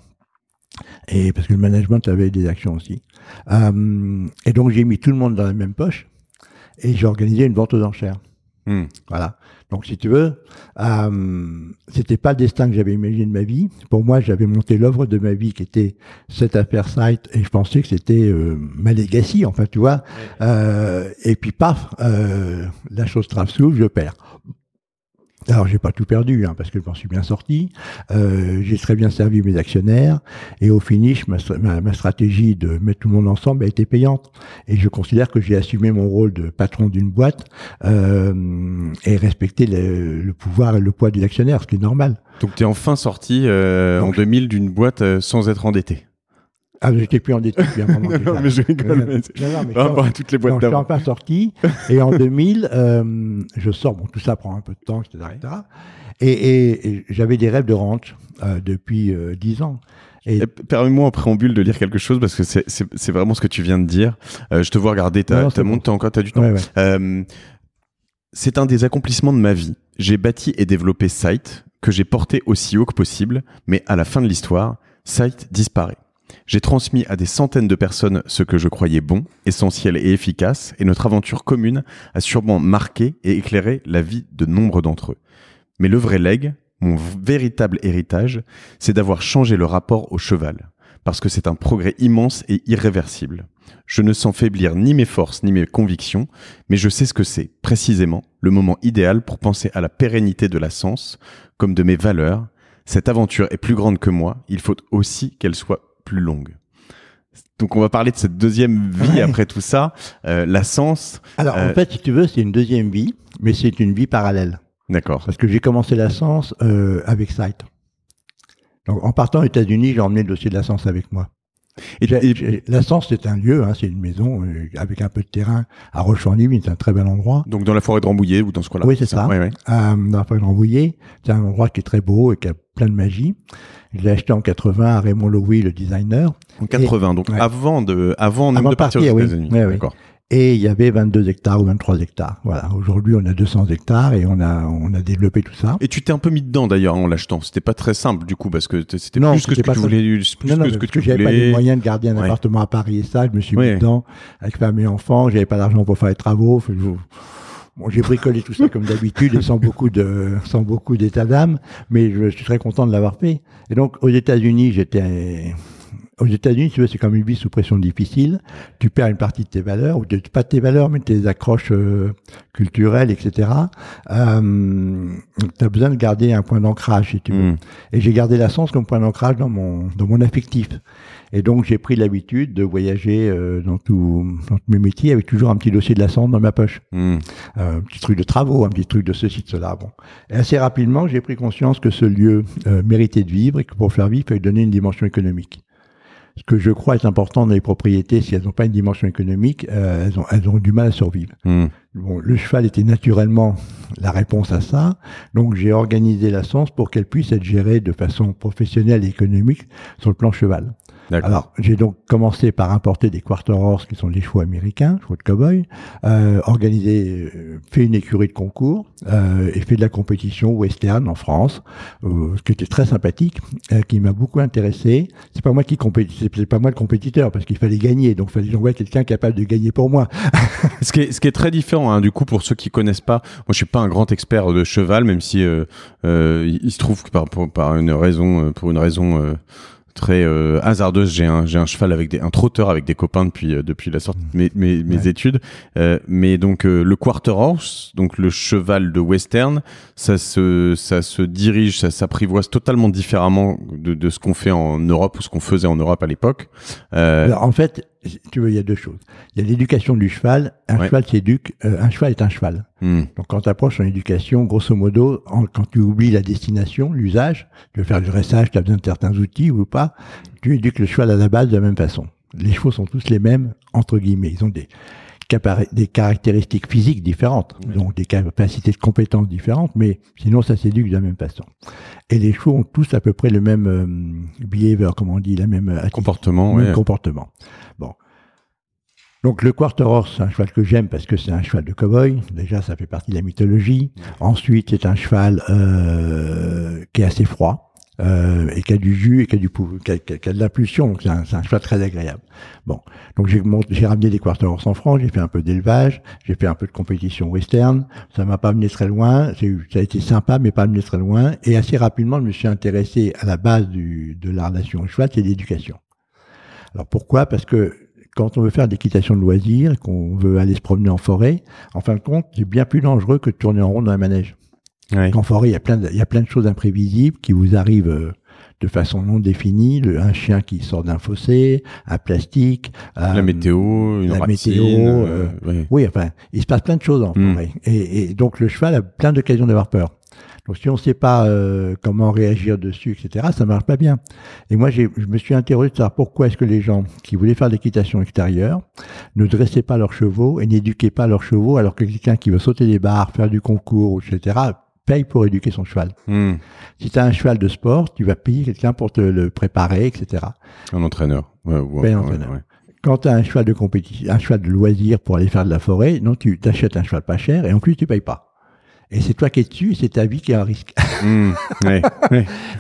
Et parce que le management avait des actions aussi. Et donc j'ai mis tout le monde dans la même poche, et j'ai organisé une vente aux enchères. Voilà. Donc, si tu veux, c'était pas le destin que j'avais imaginé de ma vie. Pour moi, j'avais monté l'œuvre de ma vie qui était cette affaire Site et je pensais que c'était ma legacy, en fait, tu vois. Et puis, paf, la chose trave s'ouvre, je perds. Alors, j'ai pas tout perdu, hein, parce que je m'en suis bien sorti. J'ai très bien servi mes actionnaires. Et au finish, ma stratégie de mettre tout le monde ensemble a été payante. Et je considère que j'ai assumé mon rôle de patron d'une boîte et respecté le pouvoir et le poids des actionnaires, ce qui est normal. Donc, tu es enfin sorti en 2000 d'une boîte sans être endetté. Ah, j'étais plus endetté depuis un moment. Non, mais je rigole. Par rapport à toutes les boîtes d'avant. Je suis enfin sorti. Et en 2000, je sors. Bon, tout ça prend un peu de temps, etc. Et j'avais des rêves de ranch depuis 10 ans. Et permets-moi en préambule de lire quelque chose parce que c'est vraiment ce que tu viens de dire. Je te vois regarder ta montre, t'as du temps. Ouais. C'est un des accomplissements de ma vie. J'ai bâti et développé Site que j'ai porté aussi haut que possible, mais à la fin de l'histoire, Site disparaît. J'ai transmis à des centaines de personnes ce que je croyais bon, essentiel et efficace, et notre aventure commune a sûrement marqué et éclairé la vie de nombre d'entre eux. Mais le vrai legs, mon véritable héritage, c'est d'avoir changé le rapport au cheval. parce que c'est un progrès immense et irréversible. Je ne sens faiblir ni mes forces ni mes convictions, mais je sais ce que c'est, précisément, le moment idéal pour penser à la pérennité de la science, comme de mes valeurs. Cette aventure est plus grande que moi, il faut aussi qu'elle soit plus longue. Donc on va parler de cette deuxième vie après tout ça, la science. Alors en fait, si tu veux, c'est une deuxième vie, mais c'est une vie parallèle. D'accord. Parce que j'ai commencé la science avec Sight. Donc en partant aux États-Unis, j'ai emmené le dossier de la science avec moi. La Sens, c'est un lieu, c'est une maison avec un peu de terrain à Roche-en-Livre, c'est un très bel endroit. Donc dans la forêt de Rambouillet ou dans ce coin-là. Oui, c'est ça. Ouais, ouais. Dans la forêt de Rambouillet, c'est un endroit qui est très beau et qui a plein de magie. Je l'ai acheté en 80 à Raymond Loewy, le designer. En 80, donc ouais. avant de partir aux États-Unis. Oui. D'accord. Et il y avait 22 hectares ou 23 hectares. Voilà. Aujourd'hui, on a 200 hectares et on a développé tout ça. Et tu t'es un peu mis dedans d'ailleurs en l'achetant. C'était pas très simple du coup parce que c'était plus que ce que tu voulais. Parce que j'avais pas les moyens de garder un appartement à Paris et ça. Je me suis mis dedans avec femme et enfants. J'avais pas d'argent pour faire les travaux. Bon, j'ai bricolé tout ça comme d'habitude et sans beaucoup d'état d'âme. Mais je suis très content de l'avoir fait. Et donc, aux États-Unis, Aux États-Unis, tu vois, c'est comme une vie sous pression difficile. Tu perds une partie de tes valeurs, ou pas de tes valeurs, mais tes accroches culturelles, etc. Tu as besoin de garder un point d'ancrage, si tu veux. Et j'ai gardé la science comme point d'ancrage dans mon affectif. Et donc, j'ai pris l'habitude de voyager dans tous mes métiers avec toujours un petit dossier de la science dans ma poche. Un petit truc de travaux, un petit truc de ceci, de cela. Bon. Et assez rapidement, j'ai pris conscience que ce lieu méritait de vivre et que pour faire vivre, il fallait donner une dimension économique. Ce que je crois est important dans les propriétés, si elles n'ont pas une dimension économique, elles ont du mal à survivre. Bon, le cheval était naturellement la réponse à ça, donc j'ai organisé la science pour qu'elle puisse être gérée de façon professionnelle et économique sur le plan cheval. Alors, j'ai donc commencé par importer des quarter horse, qui sont des chevaux américains, chevaux de cow-boy, fait une écurie de concours, et fait de la compétition western en France, ce qui était très sympathique, qui m'a beaucoup intéressé. C'est pas moi le compétiteur, parce qu'il fallait gagner, donc il fallait envoyer quelqu'un capable de gagner pour moi. Ce qui est très différent, du coup, pour ceux qui connaissent pas, moi je suis pas un grand expert de cheval, même si il se trouve que pour une raison très hasardeuse, j'ai un cheval avec un trotteur avec des copains depuis la sortie de mes études, mais donc le quarter horse, donc le cheval de western, ça se dirige, ça s'apprivoise totalement différemment de ce qu'on fait en Europe ou ce qu'on faisait en Europe à l'époque. Alors en fait, tu veux, il y a deux choses. Il y a l'éducation du cheval. Un cheval s'éduque. Un cheval est un cheval. Donc, quand tu approches son éducation, grosso modo, quand tu oublies la destination, l'usage, tu veux faire du dressage, tu as besoin de certains outils ou pas, tu éduques le cheval à la base de la même façon. Les chevaux sont tous les mêmes, entre guillemets. Ils ont des caractéristiques physiques différentes, donc des capacités de compétences différentes, mais sinon ça s'éduque de la même façon. Et les chevaux ont tous à peu près le même behavior, comme on dit, la même attitude, comportement. Comportement. Bon. Donc le quarter horse, c'est un cheval que j'aime parce que c'est un cheval de cow-boy. Déjà, ça fait partie de la mythologie. Ensuite, c'est un cheval qui est assez froid. Et qui a du jus et qui a de l'impulsion, donc c'est un cheval très agréable. Bon, donc j'ai ramené des quarter horse en France, j'ai fait un peu d'élevage, j'ai fait un peu de compétition western, ça m'a pas mené très loin, ça a été sympa mais pas mené très loin, et assez rapidement je me suis intéressé à la base de la relation au cheval, c'est l'éducation. Alors pourquoi ? Parce que quand on veut faire de l'équitation de loisirs, qu'on veut aller se promener en forêt, en fin de compte, c'est bien plus dangereux que de tourner en rond dans un manège. En forêt, il y a plein de choses imprévisibles qui vous arrivent de façon non définie. Un chien qui sort d'un fossé, un plastique, la météo, une racine. Oui, enfin, il se passe plein de choses en forêt. Et donc le cheval a plein d'occasions d'avoir peur. Donc si on ne sait pas comment réagir dessus, etc., ça marche pas bien. Et moi, je me suis interrogé de savoir pourquoi est-ce que les gens qui voulaient faire de l'équitation extérieure ne dressaient pas leurs chevaux et n'éduquaient pas leurs chevaux, alors que quelqu'un qui veut sauter des barres, faire du concours, etc., paye pour éduquer son cheval. Si tu as un cheval de sport, tu vas payer quelqu'un pour te le préparer, etc. Un entraîneur. Un entraîneur. Quand tu as un cheval de compétition, un cheval de loisir pour aller faire de la forêt, non, tu t'achètes un cheval pas cher et en plus tu payes pas. Et c'est toi qui es dessus et c'est ta vie qui est un risque.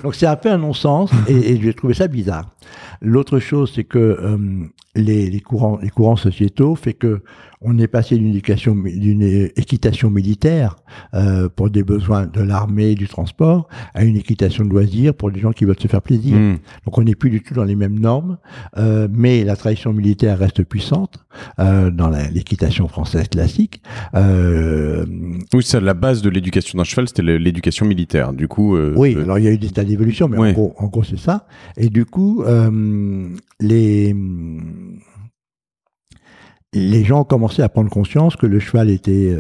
Donc c'est un peu un non-sens et j'ai trouvé ça bizarre. L'autre chose, c'est que les courants sociétaux fait que on est passé d'une équitation militaire pour des besoins de l'armée et du transport à une équitation de loisirs pour des gens qui veulent se faire plaisir. Donc on n'est plus du tout dans les mêmes normes, mais la tradition militaire reste puissante dans l'équitation française classique. Oui, c'est la base de l'éducation d'un cheval, c'était l'éducation militaire. Du coup, oui, alors il y a eu des tas d'évolutions, mais ouais. en gros c'est ça. Et du coup, les gens ont commencé à prendre conscience que le cheval était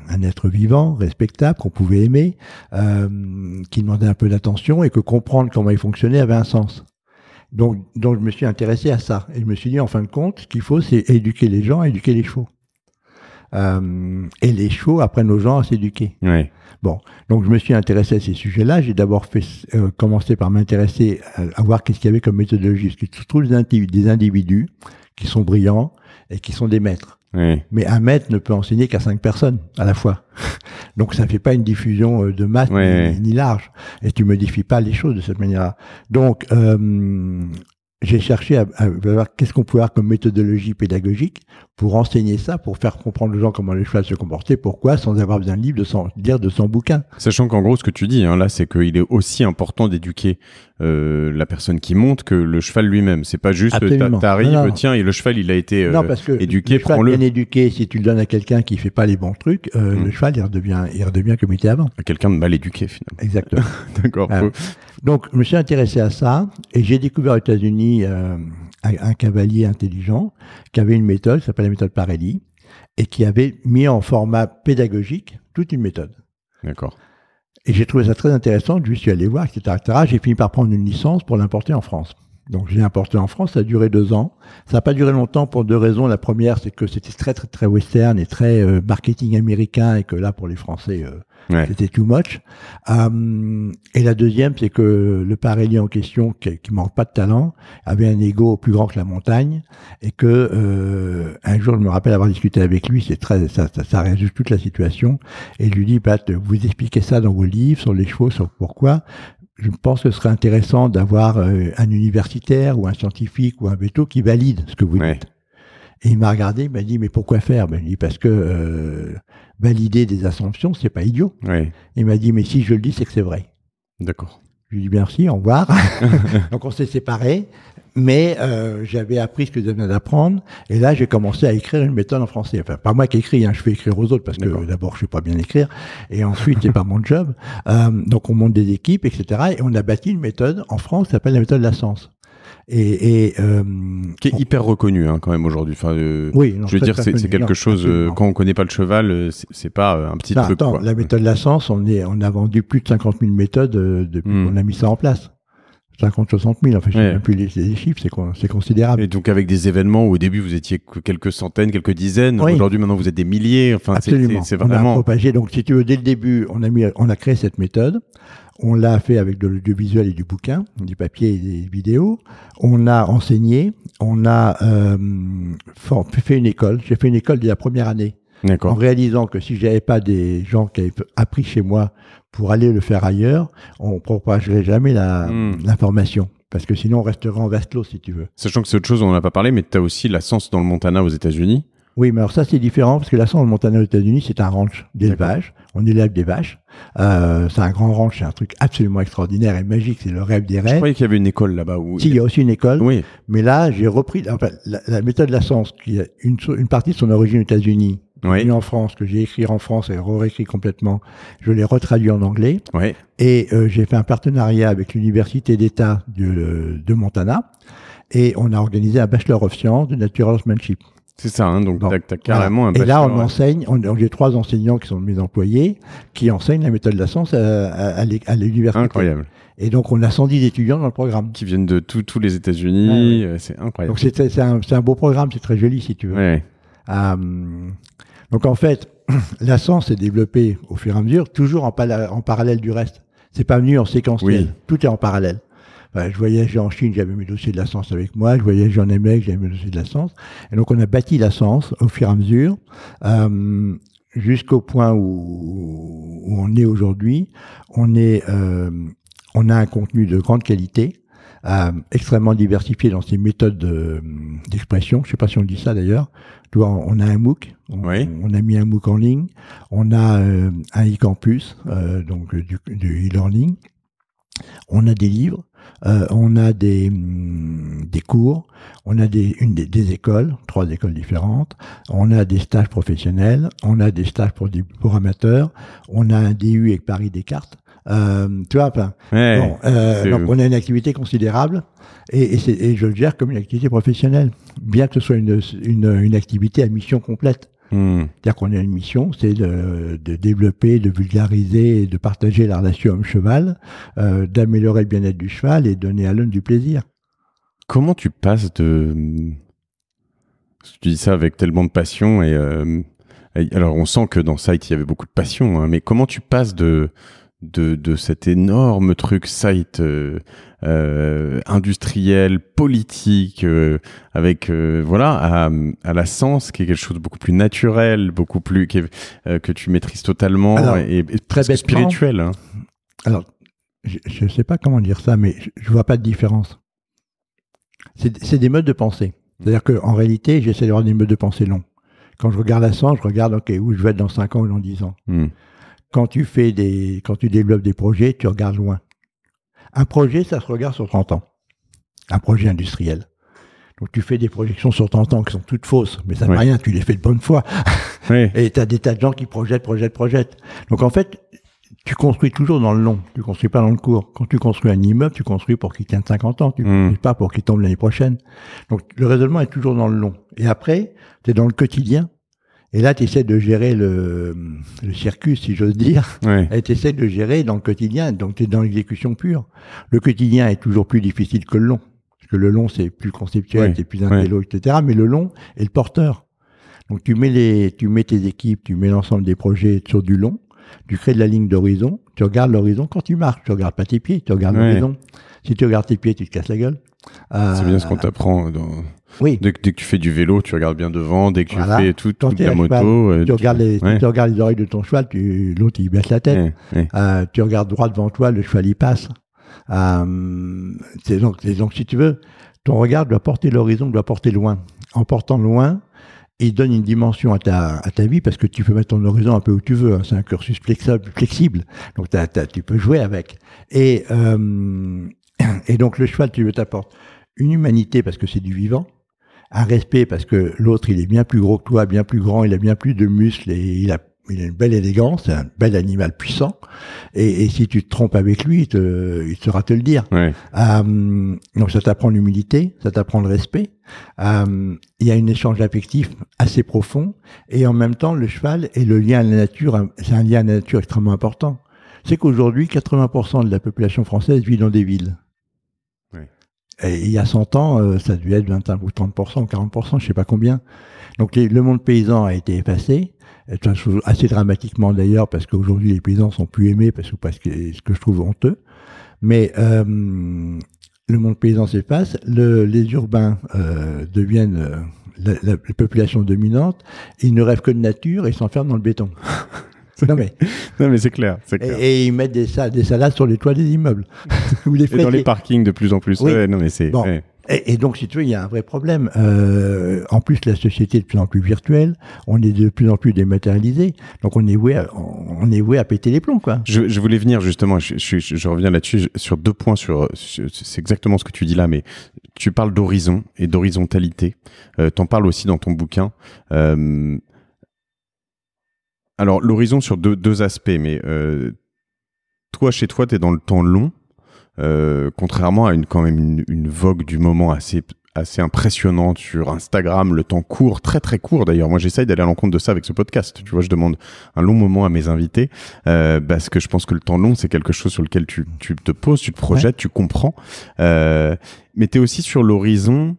un être vivant, respectable, qu'on pouvait aimer, qui demandait un peu d'attention et que comprendre comment il fonctionnait avait un sens. Donc je me suis intéressé à ça. Et je me suis dit, en fin de compte, ce qu'il faut, c'est éduquer les gens, éduquer les chevaux. Et les chevaux apprennent aux gens à s'éduquer. Ouais. Bon, donc je me suis intéressé à ces sujets-là. J'ai d'abord commencé par m'intéresser à voir qu'est-ce qu'il y avait comme méthodologie. Parce que tu trouves des individus qui sont brillants et qui sont des maîtres. Oui. Mais un maître ne peut enseigner qu'à 5 personnes à la fois. Donc ça ne fait pas une diffusion de masse ni large. Et tu ne modifies pas les choses de cette manière-là. Donc j'ai cherché à voir qu'est-ce qu'on pouvait avoir comme méthodologie pédagogique pour enseigner ça, pour faire comprendre aux gens comment les chevaux se comportaient, pourquoi, sans avoir besoin de lire de 100 bouquins. Sachant qu'en gros, ce que tu dis, là, c'est qu'il est aussi important d'éduquer la personne qui monte que le cheval lui-même. C'est pas juste, t'arrives, tiens, et le cheval, il a été éduqué, prends-le. Bien éduqué, si tu le donnes à quelqu'un qui fait pas les bons trucs, le cheval, il redevient comme il était avant. Quelqu'un de mal éduqué, finalement. Exactement. D'accord. Donc, je me suis intéressé à ça, et j'ai découvert aux États-Unis un cavalier intelligent qui avait une méthode qui s'appelle la méthode Parelli et qui avait mis en format pédagogique toute une méthode. D'accord. Et j'ai trouvé ça très intéressant, je suis allé voir, etc. J'ai fini par prendre une licence pour l'importer en France. Donc je l'ai importé en France, ça a duré 2 ans. Ça n'a pas duré longtemps pour 2 raisons. La première, c'est que c'était très très très western et très marketing américain et que là, pour les Français, c'était too much. Et la deuxième, c'est que le Parelli en question, qui manque pas de talent, avait un ego plus grand que la montagne et que un jour, je me rappelle avoir discuté avec lui, ça résume toute la situation. Et je lui dis, Pat, vous expliquez ça dans vos livres sur les chevaux, sur pourquoi. Je pense que ce serait intéressant d'avoir un universitaire ou un scientifique ou un véto qui valide ce que vous dites. Et il m'a regardé, il m'a dit, mais pourquoi faire? Il dit, parce que valider des assumptions, c'est pas idiot. Il m'a dit, mais si je le dis, c'est que c'est vrai. D'accord. Je lui ai dit, merci, au revoir. Donc on s'est séparés, mais j'avais appris ce que je venais d'apprendre, et là j'ai commencé à écrire une méthode en français. Enfin, pas moi qui écris, je fais écrire aux autres, parce que d'abord je sais pas bien écrire, et ensuite c'est pas mon job. Donc on monte des équipes, etc. Et on a bâti une méthode en France qui s'appelle la méthode Lassens. Qui est hyper reconnu quand même aujourd'hui. Enfin, oui, non, je veux dire, c'est quelque chose. Quand on connaît pas le cheval, c'est pas un petit truc. Attends, quoi. La méthode Lassens, on a vendu plus de 50 000 méthodes depuis qu'on a mis ça en place. 50, 60 000. Enfin, je sais même plus les chiffres, c'est considérable. Et donc avec des événements où au début vous étiez quelques centaines, quelques dizaines. Aujourd'hui, maintenant vous êtes des milliers. Enfin, c'est vraiment. On a propagé. Donc, si tu veux, dès le début, on a créé cette méthode. On l'a fait avec de l'audiovisuel et du bouquin, du papier et des vidéos. On a enseigné, on a fait une école. J'ai fait une école dès la première année. D'accord. En réalisant que si j'avais pas des gens qui avaient appris chez moi pour aller le faire ailleurs, on propagerait jamais l'information. Parce que sinon, on resterait en vase clos, si tu veux. Sachant que c'est autre chose, on n'en a pas parlé, mais tu as aussi la Sens dans le Montana aux États-Unis. Oui, mais alors ça, c'est différent, parce que la Sens dans le Montana aux États-Unis, c'est un ranch d'élevage. On élève des vaches. C'est un grand ranch, c'est un truc absolument extraordinaire et magique, c'est le rêve des rêves. Je croyais qu'il y avait une école là-bas. Si, il y a aussi une école. Oui. Mais là, j'ai repris la méthode de la Sens, qui a une partie de son origine aux États-Unis, en France, que j'ai écrit en France et réécrit complètement. Je l'ai retraduit en anglais. Oui. Et j'ai fait un partenariat avec l'Université d'État de Montana. Et on a organisé un Bachelor of Science de Natural Horsemanship. C'est ça, donc t'as carrément un bachelor. Et là, on enseigne, j'ai 3 enseignants qui sont mes employés, qui enseignent la méthode de la Sens à l'université. Incroyable. Et donc, on a 110 étudiants dans le programme. Qui viennent de tous les États-Unis, c'est incroyable. Donc, c'est un beau programme, c'est très joli, si tu veux. Ouais. Donc, en fait, la Sens s'est développée au fur et à mesure, toujours en parallèle du reste. C'est pas venu en séquentiel. Tout est en parallèle. Je voyageais en Chine, j'avais mes dossiers de la Sens avec moi. Je voyageais en Amérique, j'avais mes dossiers de la Sens. Et donc, on a bâti la Sens au fur et à mesure, jusqu'au point où on est aujourd'hui. On a un contenu de grande qualité. extrêmement diversifié dans ses méthodes d'expression. Je ne sais pas si on dit ça d'ailleurs. Tu vois, on a un MOOC, on a mis un MOOC en ligne, on a un e-campus, donc du e-learning, on a des livres, on a des cours, on a des écoles, 3 écoles différentes, on a des stages professionnels, on a des stages pour amateurs, on a un DU avec Paris Descartes. Tu vois, donc on a une activité considérable et je le gère comme une activité professionnelle, bien que ce soit une activité à mission complète. C'est-à-dire qu'on a une mission, c'est de développer, de vulgariser et de partager la relation homme-cheval, d'améliorer le bien-être du cheval et donner à l'homme du plaisir. Comment tu passes de... Tu dis ça avec tellement de passion et alors on sent que dans Site il y avait beaucoup de passion, hein, mais comment tu passes de cet énorme truc Site industriel, politique, avec voilà, à la Sens, qui est quelque chose de beaucoup plus naturel, beaucoup plus que tu maîtrises totalement. Alors, et très spirituel. Hein. Alors, je ne sais pas comment dire ça, mais je vois pas de différence. C'est des modes de pensée. C'est-à-dire qu'en réalité, j'essaie d'avoir des modes de pensée longs. Quand je regarde la Sens, je regarde où je vais être dans 5 ans ou dans 10 ans. Quand tu développes des projets, tu regardes loin. Un projet, ça se regarde sur 30 ans. Un projet industriel. Donc tu fais des projections sur 30 ans qui sont toutes fausses, mais ça ne veut rien, tu les fais de bonne foi. Et tu as des tas de gens qui projettent. Donc en fait, tu construis toujours dans le long, tu construis pas dans le court. Quand tu construis un immeuble, tu construis pour qu'il tienne 50 ans, tu construis pas pour qu'il tombe l'année prochaine. Donc le raisonnement est toujours dans le long. Et après, tu es dans le quotidien. Et là, tu essaies de gérer le circus, si j'ose dire. Et tu essaies de gérer dans le quotidien. Donc, tu es dans l'exécution pure. Le quotidien est toujours plus difficile que le long. Parce que le long, c'est plus conceptuel, c'est plus intello, etc. Mais le long est le porteur. Donc, tu mets tes équipes, tu mets l'ensemble des projets sur du long. Tu crées de la ligne d'horizon. Tu regardes l'horizon quand tu marches. Tu regardes pas tes pieds, tu regardes l'horizon. Si tu regardes tes pieds, tu te casses la gueule. C'est bien ce qu'on t'apprend dans... Dès que tu fais du vélo, tu regardes bien devant. Dès que tu fais toute la moto, tu regardes les oreilles de ton cheval, l'autre il baisse la tête. Tu regardes droit devant toi, le cheval il passe. Donc si tu veux, ton regard doit porter l'horizon, doit porter loin. En portant loin, il donne une dimension à ta vie parce que tu peux mettre ton horizon un peu où tu veux. Hein. C'est un cursus flexible. Donc tu peux jouer avec. Et donc le cheval, tu veux t'apporter une humanité parce que c'est du vivant. Un respect parce que l'autre, il est bien plus gros que toi, bien plus grand, il a bien plus de muscles et il a une belle élégance, c'est un bel animal puissant. Et si tu te trompes avec lui, il saura te le dire. Donc ça t'apprend l'humilité, ça t'apprend le respect. Il y a un échange affectif assez profond. Et en même temps, le cheval et le lien à la nature, c'est un lien à la nature extrêmement important. C'est qu'aujourd'hui, 80% de la population française vit dans des villes. Et il y a 100 ans, ça devait être 25 ou 30% ou 40%, je sais pas combien. Donc le monde paysan a été effacé, assez dramatiquement d'ailleurs, parce qu'aujourd'hui les paysans sont plus aimés, parce que ce que je trouve honteux. Mais le monde paysan s'efface, les urbains deviennent la population dominante, ils ne rêvent que de nature et s'enferment dans le béton. Non mais c'est clair. Et ils mettent des salades sur les toits des immeubles. Ou et dans les parkings de plus en plus. Et donc, si tu veux, il y a un vrai problème. En plus, la société est de plus en plus virtuelle. On est de plus en plus dématérialisé. Donc, on est voué à péter les plombs, quoi. Je voulais venir justement, je reviens là-dessus sur 2 points. C'est exactement ce que tu dis là, mais tu parles d'horizon et d'horizontalité. T'en parles aussi dans ton bouquin. Alors, l'horizon sur deux aspects, mais toi, chez toi, tu es dans le temps long, contrairement à quand même une vogue du moment assez impressionnante sur Instagram. Le temps court, très très court d'ailleurs. Moi, j'essaye d'aller à l'encontre de ça avec ce podcast. Tu vois, je demande un long moment à mes invités parce que je pense que le temps long, c'est quelque chose sur lequel tu te poses, tu te projettes, tu comprends. Mais tu es aussi sur l'horizon...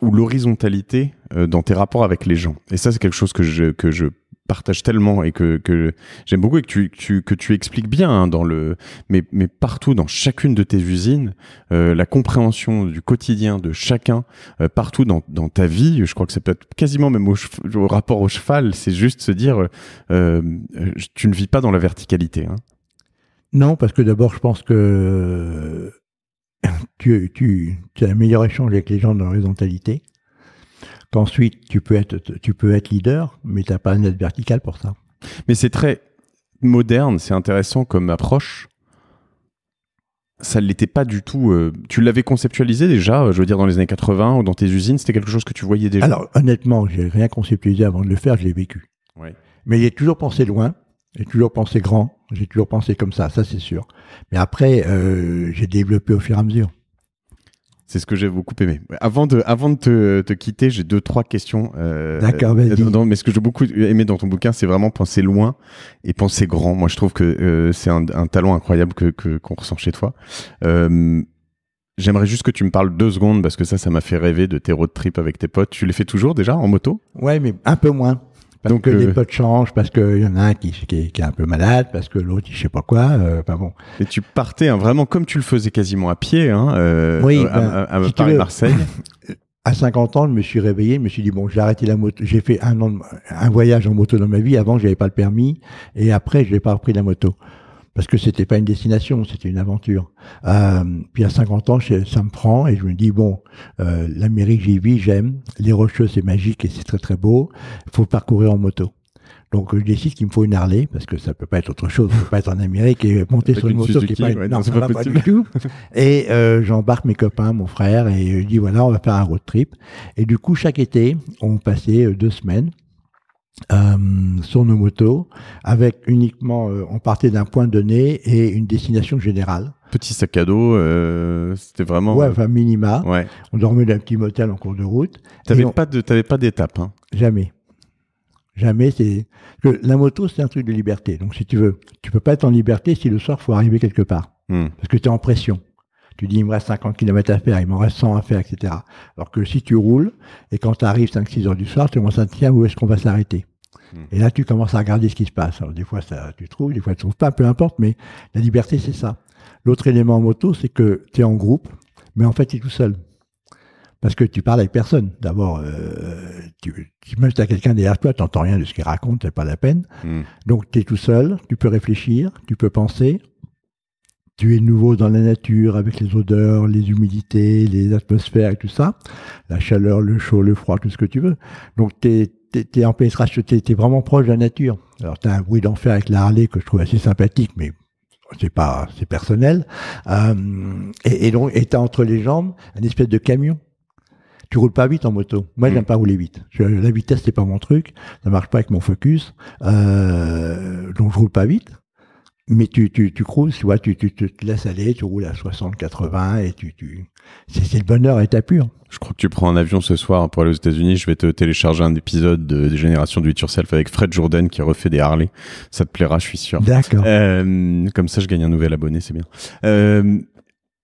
ou l'horizontalité dans tes rapports avec les gens. Et ça, c'est quelque chose que je partage tellement et que j'aime beaucoup et que tu expliques bien hein, mais partout dans chacune de tes usines, la compréhension du quotidien de chacun, partout dans ta vie, je crois que c'est peut-être quasiment même au rapport au cheval, c'est juste se dire tu ne vis pas dans la verticalité. Hein. Non, parce que d'abord, je pense que tu as un meilleur échange avec les gens dans l'horizontalité. Qu'ensuite, tu peux être leader, mais tu n'as pas un être vertical pour ça. Mais c'est très moderne, c'est intéressant comme approche. Ça ne l'était pas du tout. Tu l'avais conceptualisé déjà, je veux dire, dans les années 80 ou dans tes usines, c'était quelque chose que tu voyais déjà? Alors, honnêtement, j'ai rien conceptualisé avant de le faire, je l'ai vécu. Ouais. Mais j'ai toujours pensé loin, j'ai toujours pensé grand, j'ai toujours pensé comme ça c'est sûr. Mais après, j'ai développé au fur et à mesure. C'est ce que j'ai beaucoup aimé. Avant de te quitter, j'ai 2-3 questions. D'accord, vas-y. Mais ce que j'ai beaucoup aimé dans ton bouquin, c'est vraiment penser loin et penser grand. Moi, je trouve que c'est un talent incroyable qu'on ressent chez toi. J'aimerais juste que tu me parles 2 secondes, parce que ça m'a fait rêver de tes road trips avec tes potes. Tu les fais toujours déjà en moto? Ouais, mais un peu moins. Parce que les potes changent, parce qu'il y en a un qui est un peu malade, parce que l'autre, je sais pas quoi. Bon. Et tu partais vraiment comme tu le faisais quasiment à pied, oui, à Paris-Marseille. À 50 ans, je me suis réveillé, je me suis dit, bon, j'ai arrêté la moto. J'ai fait un voyage en moto dans ma vie. Avant, j'avais pas le permis. Et après, je n'ai pas repris la moto. Parce que c'était pas une destination, c'était une aventure. Puis à 50 ans, ça me prend et je me dis, bon, l'Amérique, j'y vis, j'aime. Les Rocheuses, c'est magique et c'est très très beau. Il faut parcourir en moto. Donc je décide qu'il me faut une Harley, parce que ça peut pas être autre chose. Ça peut pas être en Amérique et monter sur une moto Suzuki, qui est pas... ouais, non, c'est ça pas va pas possible. du tout. Et j'embarque mes copains, mon frère, et je dis, voilà, on va faire un road trip. Et du coup, chaque été, on passait 2 semaines sur nos motos, avec uniquement, on partait d'un point donné et une destination générale. Petit sac à dos, c'était vraiment... Ouais, enfin minima. Ouais. On dormait dans un petit motel en cours de route. T'avais pas d'étape, hein? Jamais. Jamais. Que la moto, c'est un truc de liberté. Donc si tu veux, tu peux pas être en liberté si le soir, il faut arriver quelque part. Parce que tu es en pression. Tu dis, il me reste 50 km à faire, il m'en reste 100 à faire, etc. Alors que si tu roules, et quand tu arrives 5-6 heures du soir, tu commences à te dire, où est-ce qu'on va s'arrêter? Et là, tu commences à regarder ce qui se passe. Alors, des fois, tu trouves, des fois, tu trouves pas, peu importe, mais la liberté, c'est ça. L'autre élément en moto, c'est que tu es en groupe, mais en fait, tu es tout seul. Parce que tu parles avec personne. D'abord, même si tu as quelqu'un derrière toi, tu n'entends rien de ce qu'il raconte, c'est pas la peine. Donc, tu es tout seul, tu peux réfléchir, tu peux penser. Tu es nouveau dans la nature, avec les odeurs, les humidités, les atmosphères et tout ça. La chaleur, le chaud, le froid, tout ce que tu veux. Donc, t'es en pénétration, t'es vraiment proche de la nature. Alors, t'as un bruit d'enfer avec la Harley que je trouve assez sympathique, mais c'est personnel. Et donc, t'as entre les jambes un espèce de camion. Tu roules pas vite en moto. Moi, j'aime pas rouler vite. La vitesse, c'est pas mon truc. Ça marche pas avec mon Focus. Donc, je roule pas vite. Mais tu cruises, tu vois, tu te laisses aller, tu roules à 60, 80 et c'est le bonheur à état pur. Je crois que tu prends un avion ce soir pour aller aux États-Unis. Je vais te télécharger un épisode de Génération Do It Yourself avec Fred Jourdain qui refait des Harley. Ça te plaira, je suis sûr. D'accord. Comme ça, je gagne un nouvel abonné, c'est bien.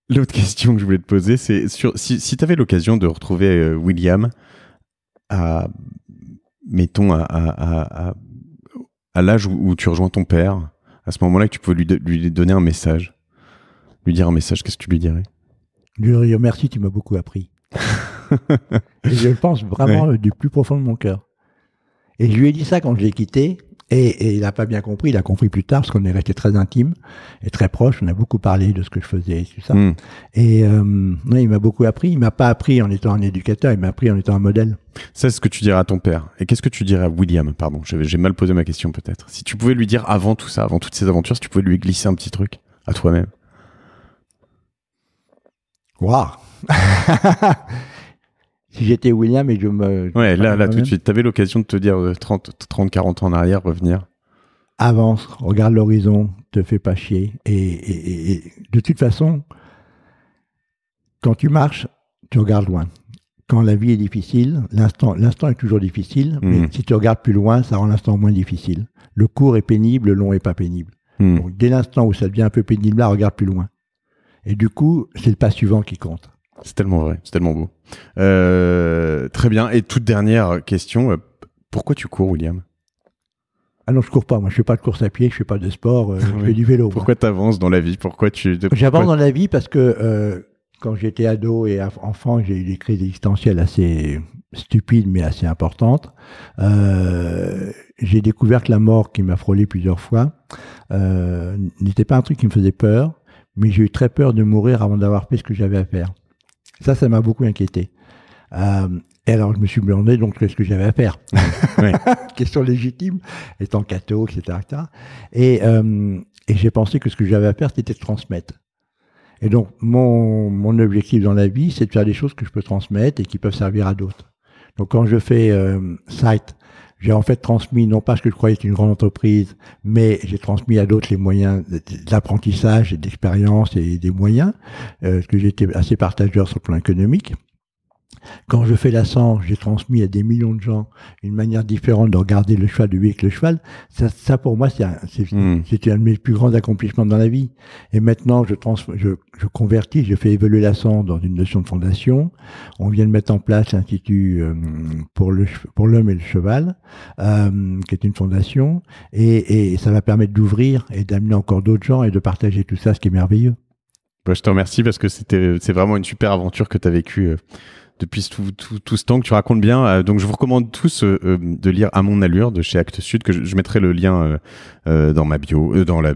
L'autre question que je voulais te poser, c'est si tu avais l'occasion de retrouver William mettons à l'âge où tu rejoins ton père, à ce moment-là, que tu peux lui donner un message, lui dire un message, qu'est-ce que tu lui dirais? Lui dire merci, tu m'as beaucoup appris. Et je le pense vraiment du plus profond de mon cœur. Et je lui ai dit ça quand je l'ai quitté, et il n'a pas bien compris, il a compris plus tard, parce qu'on est resté très intimes et très proches, on a beaucoup parlé de ce que je faisais et tout ça. Et non, il m'a beaucoup appris, il m'a pas appris en étant un éducateur, il m'a appris en étant un modèle. Ça, c'est ce que tu dirais à ton père. Et qu'est-ce que tu dirais à William? Pardon, j'ai mal posé ma question peut-être. Si tu pouvais lui dire avant tout ça, avant toutes ces aventures, si tu pouvais lui glisser un petit truc à toi-même. Waouh. Si j'étais William et je me... Ouais, là tout de suite, t'avais l'occasion de te dire 30, 40 ans en arrière, revenir. Avance, regarde l'horizon, te fais pas chier. Et de toute façon, quand tu marches, tu regardes loin. Quand la vie est difficile, l'instant est toujours difficile, mais si tu regardes plus loin, ça rend l'instant moins difficile. Le court est pénible, le long est pas pénible. Donc, dès l'instant où ça devient un peu pénible, là, regarde plus loin. Et du coup, c'est le pas suivant qui compte. C'est tellement vrai, c'est tellement beau. Très bien. Et toute dernière question, pourquoi tu cours, William? Ah non, je cours pas. Moi, je fais pas de course à pied, je fais pas de sport, je fais du vélo. Pourquoi tu avances dans la vie? J'avance dans la vie parce que quand j'étais ado et enfant, j'ai eu des crises existentielles assez stupide mais assez importante. J'ai découvert que la mort qui m'a frôlé plusieurs fois n'était pas un truc qui me faisait peur, mais j'ai eu très peur de mourir avant d'avoir fait ce que j'avais à faire. Ça m'a beaucoup inquiété. Et alors, je me suis demandé donc ce que j'avais à faire. Ouais. Question légitime, étant catho, etc. Et j'ai pensé que ce que j'avais à faire, c'était de transmettre. Et donc, mon objectif dans la vie, c'est de faire des choses que je peux transmettre et qui peuvent servir à d'autres. Donc, quand je fais Site, j'ai en fait transmis, non pas ce que je croyais être une grande entreprise, mais j'ai transmis à d'autres les moyens d'apprentissage et d'expérience et des moyens, parce que j'étais assez partageur sur le plan économique. Quand je fais l'Ascension, j'ai transmis à des millions de gens une manière différente de regarder le cheval, de vivre avec le cheval. Ça pour moi, c'était un de mes plus grands accomplissements dans la vie. Et maintenant, je convertis, je fais évoluer l'Ascension dans une notion de fondation. On vient de mettre en place l'Institut pour l'homme et le cheval, qui est une fondation. Et ça va permettre d'ouvrir et d'amener encore d'autres gens et de partager tout ça, ce qui est merveilleux. Je te remercie parce que c'est vraiment une super aventure que tu as vécue depuis tout ce temps que tu racontes bien. Donc, je vous recommande tous de lire À mon allure de chez Actes Sud, que je mettrai le lien dans ma bio, dans le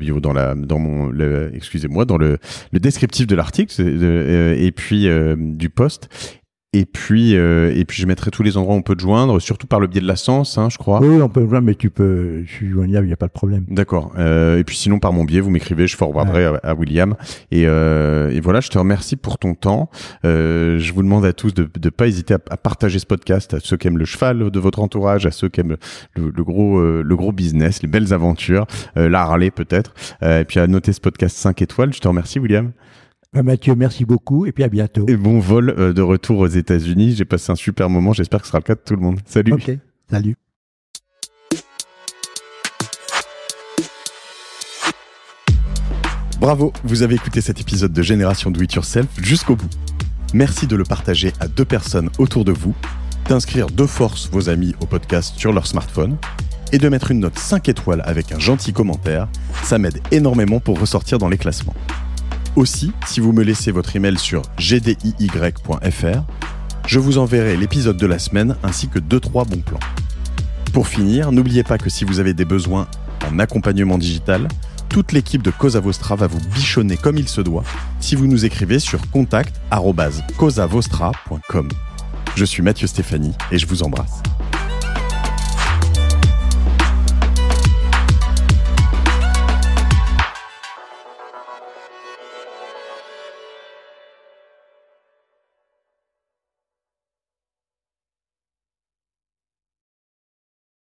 descriptif de l'article et puis du post. Et puis je mettrai tous les endroits où on peut te joindre, surtout par le biais de l'Ascension, je crois. Oui, on peut me joindre, mais je suis joignable, il n'y a pas de problème. D'accord. Et puis sinon, par mon biais, vous m'écrivez, je forwarderai à William. Et voilà, je te remercie pour ton temps. Je vous demande à tous de pas hésiter à partager ce podcast à ceux qui aiment le cheval de votre entourage, à ceux qui aiment le gros business, les belles aventures, la Harley peut-être. Et puis à noter ce podcast 5 étoiles. Je te remercie, William. Mathieu, merci beaucoup et puis à bientôt. Et bon vol de retour aux États-Unis. J'ai passé un super moment. J'espère que ce sera le cas de tout le monde. Salut. Ok, salut. Bravo, vous avez écouté cet épisode de Génération Do It Yourself jusqu'au bout. Merci de le partager à 2 personnes autour de vous, d'inscrire de force vos amis au podcast sur leur smartphone et de mettre une note 5 étoiles avec un gentil commentaire. Ça m'aide énormément pour ressortir dans les classements. Aussi, si vous me laissez votre email sur gdiy.fr, je vous enverrai l'épisode de la semaine ainsi que 2-3 bons plans. Pour finir, n'oubliez pas que si vous avez des besoins en accompagnement digital, toute l'équipe de Cosa Vostra va vous bichonner comme il se doit si vous nous écrivez sur contact@cosavostra.com. Je suis Mathieu Stéphanie et je vous embrasse.